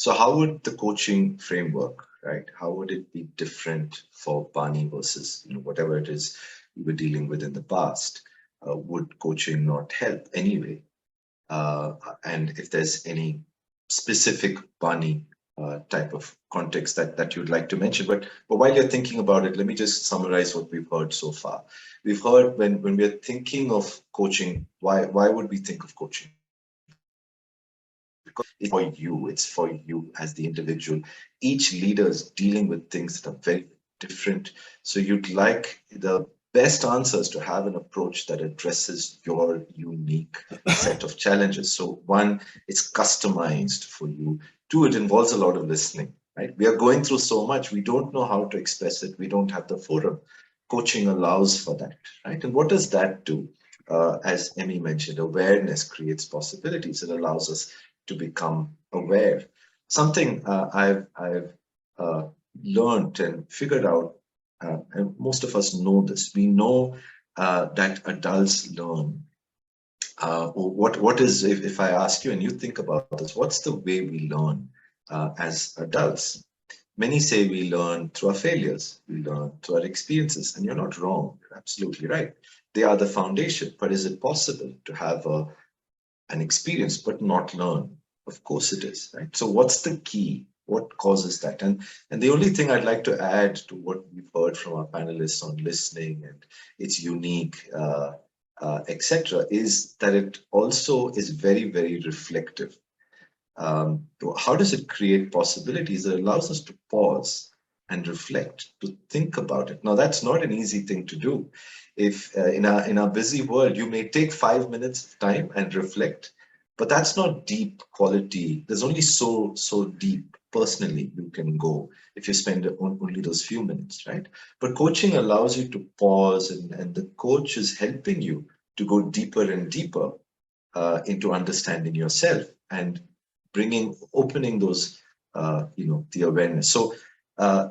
S1: how would the coaching framework, right? How would it be different for BANI versus whatever it is we were dealing with in the past? Would coaching not help anyway? And if there's any specific BANI type of context that you'd like to mention. But while you're thinking about it, let me just summarize what we've heard so far. We've heard when we're thinking of coaching, why would we think of coaching? Because it's for you as the individual. Each leader is dealing with things that are very different. So you'd like the best answers to have an approach that addresses your unique set of challenges. So one, it's customized for you. Two, it involves a lot of listening, right? We are going through so much, we don't know how to express it. We don't have the forum. Coaching allows for that, right? And what does that do? As Emmy mentioned, awareness creates possibilities. It allows us to become aware. Something I've learned and figured out, and most of us know this, we know that adults learn what is, if I ask you and you think about this, what's the way we learn as adults? Many say we learn through our failures, we learn through our experiences, and you're not wrong. You're absolutely right. They are the foundation. But is it possible to have an experience but not learn? Of course it is, right? So what's the key? What causes that? And the only thing I'd like to add to what we've heard from our panelists on listening and its unique, etc., is that it also is very, very reflective. How does it create possibilities? It allows us to pause and reflect, to think about it. Now, that's not an easy thing to do. If in our busy world, you may take 5 minutes of time and reflect, but that's not deep quality. There's only so deep personally you can go if you spend only those few minutes, right? But coaching allows you to pause, and the coach is helping you to go deeper and deeper into understanding yourself and opening those, the awareness. So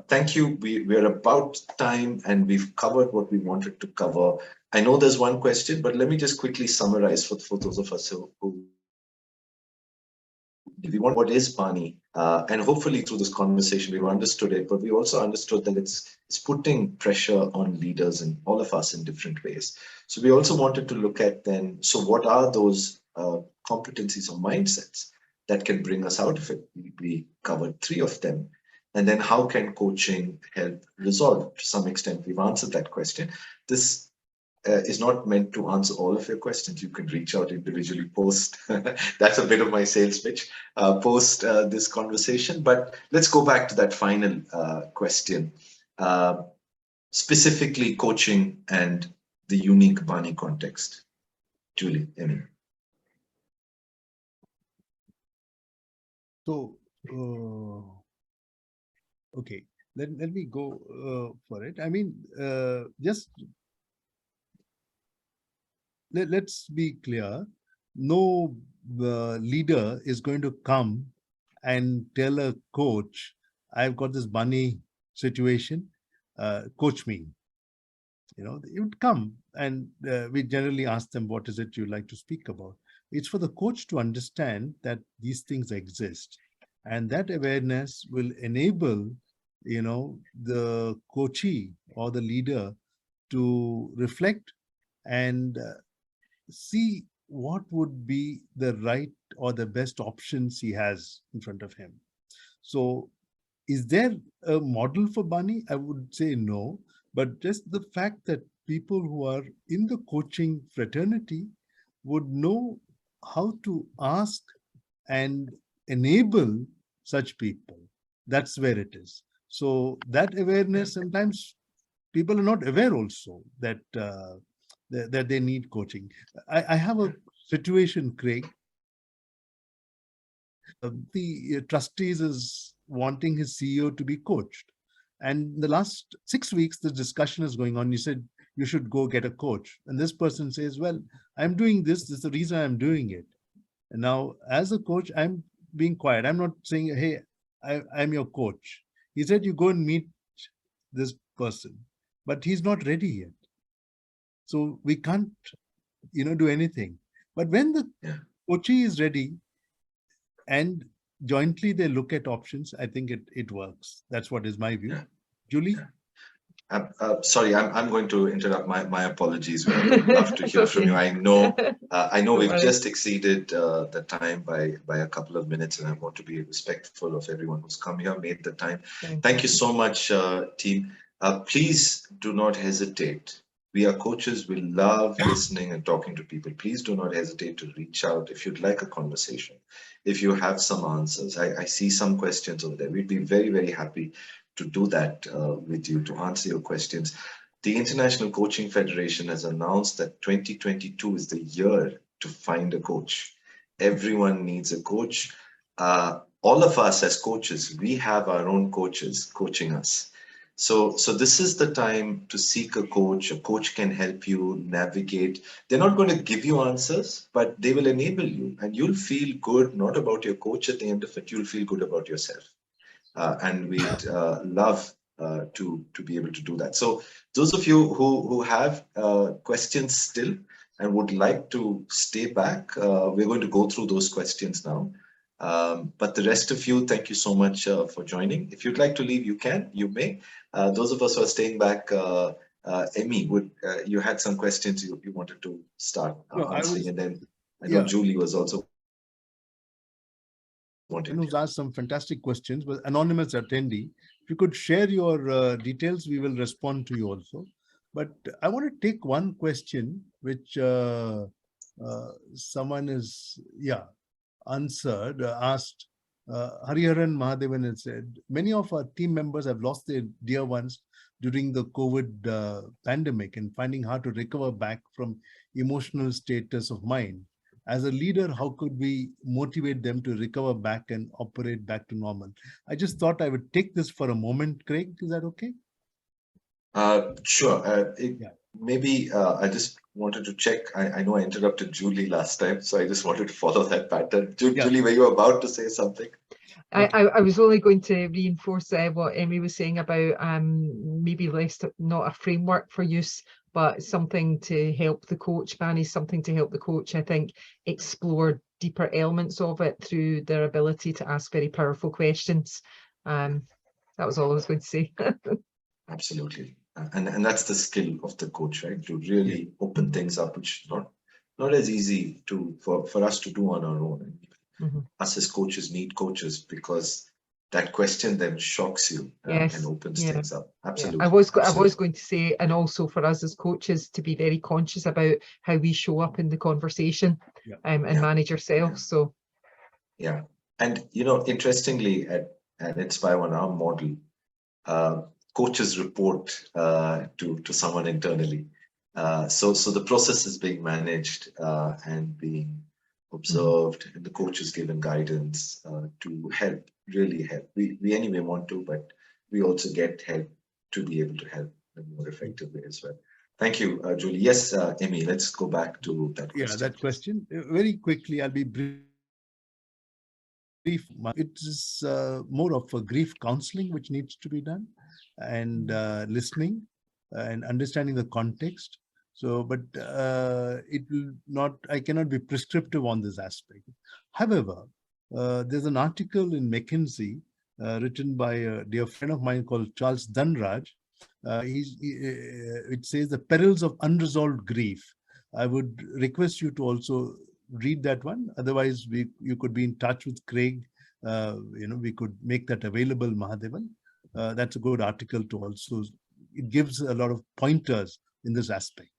S1: thank you. We're about time and we've covered what we wanted to cover. I know there's one question, but let me just quickly summarize for those of us who we want, what is BANI? And hopefully through this conversation, we've understood it, but we also understood that it's putting pressure on leaders and all of us in different ways. So we also wanted to look at then, so what are those competencies or mindsets that can bring us out of it? We covered 3 of them. And then how can coaching help resolve? To some extent, we've answered that question. This is not meant to answer all of your questions. You can reach out individually post. That's a bit of my sales pitch, post this conversation. But let's go back to that final question, specifically coaching and the unique BANI context. Julie, Emmy.
S2: So, okay, let me go for it. I mean, just let's be clear. No leader is going to come and tell a coach, I've got this BANI situation, coach me. You know, it would come and we generally ask them, what is it you'd like to speak about? It's for the coach to understand that these things exist. And that awareness will enable, the coachee or the leader to reflect and see what would be the right or the best options he has in front of him. So is there a model for BANI? I would say no, but just the fact that people who are in the coaching fraternity would know how to ask and enable such people. That's where it is. So that awareness, sometimes people are not aware also that that they need coaching. I have a situation, Craig. The trustees is wanting his CEO to be coached. And the last 6 weeks, the discussion is going on. You said, you should go get a coach. And this person says, well, I'm doing this. This is the reason I'm doing it. And now, as a coach, I'm being quiet. I'm not saying, hey, I'm your coach. He said, you go and meet this person, but he's not ready yet. So we can't, do anything. But when the coachee is ready and jointly they look at options, I think it works. That's what is my view. Yeah. Julie? Yeah.
S1: Sorry, I'm going to interrupt. My apologies. I would love to hear from you. I know we've just exceeded the time by a couple of minutes, and I want to be respectful of everyone who's come here, made the time. Thank you so much, team. Please do not hesitate. We are coaches. We love listening and talking to people. Please do not hesitate to reach out if you'd like a conversation. If you have some answers, I see some questions over there. We'd be very, very happy to do that with you, to answer your questions. The International Coaching Federation has announced that 2022 is the year to find a coach. Everyone needs a coach. All of us as coaches, we have our own coaches coaching us. So this is the time to seek a coach. A coach can help you navigate. They're not going to give you answers, but they will enable you, and you'll feel good, not about your coach at the end of it, you'll feel good about yourself. And we'd love to be able to do that. So those of you who have questions still, and would like to stay back, we're going to go through those questions now. But the rest of you, thank you so much for joining. If you'd like to leave, you may. Those of us who are staying back, Emmy, you had some questions you wanted to start answering, and then I know Julie was also wanting
S2: who's asked some fantastic questions, but anonymous attendee. If you could share your details, we will respond to you also. But I want to take one question which someone is answered, asked. Hariharan Mahadevan had said, many of our team members have lost their dear ones during the COVID pandemic and finding hard to recover back from emotional status of mind. As a leader, how could we motivate them to recover back and operate back to normal? I just thought I would take this for a moment, Craig. Is that okay?
S1: Sure. Maybe I just wanted to check. I know I interrupted Julie last time, so I just wanted to follow that pattern. Julie, were you about to say something?
S3: I was only going to reinforce what Emmy was saying about maybe not a framework for use, but something to help the coach. BANI is something to help the coach, I think, explore deeper elements of it through their ability to ask very powerful questions. That was all I was going to say.
S1: Absolutely. And that's the skill of the coach, right? To really open things up, which is not as easy for us to do on our own. Us as coaches need coaches, because that question then shocks you and opens things up. Absolutely.
S3: I was going to say, and also for us as coaches to be very conscious about how we show up in the conversation and manage ourselves. So
S1: and interestingly, at InspireOne, our model, coaches report to someone internally. So the process is being managed and being observed, and the coach is given guidance to really help. We anyway want to, but we also get help to be able to help in a more effective way as well. Thank you, Julie. Yes, Emmy, let's go back to that question.
S2: That question. Very quickly, I'll be brief. It is more of a grief counseling which needs to be done, and listening and understanding the context. So, but it will not, I cannot be prescriptive on this aspect. However, there's an article in McKinsey written by a dear friend of mine called Charles Dhanraj. It says the perils of unresolved grief. I would request you to also read that one. Otherwise, you could be in touch with Craig. We could make that available, Mahadevan. That's a good article to also, it gives a lot of pointers in this aspect.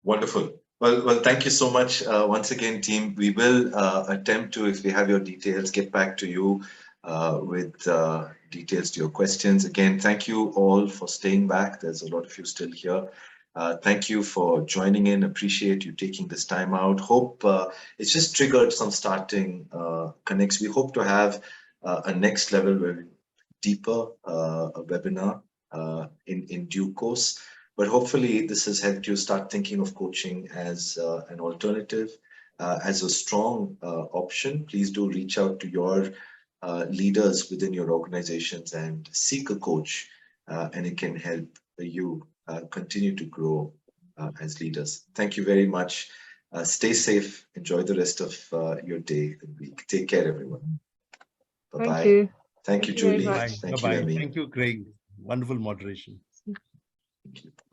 S1: Wonderful. Well, thank you so much once again, team. We will attempt to, if we have your details, get back to you with details to your questions. Again, thank you all for staying back. There's a lot of you still here. Thank you for joining in. Appreciate you taking this time out. Hope it's just triggered some starting connects. We hope to have a next level, deeper webinar in due course. But hopefully this has helped you start thinking of coaching as an alternative, as a strong option. Please do reach out to your leaders within your organizations and seek a coach, and it can help you continue to grow as leaders. Thank you very much. Stay safe. Enjoy the rest of your day and week. Take care, everyone. Bye-bye.
S3: Thank you.
S1: Thank you, Julie.
S2: Bye.
S1: Thank you, Emmy.
S2: Thank you, Craig. Wonderful moderation.
S1: Thank you.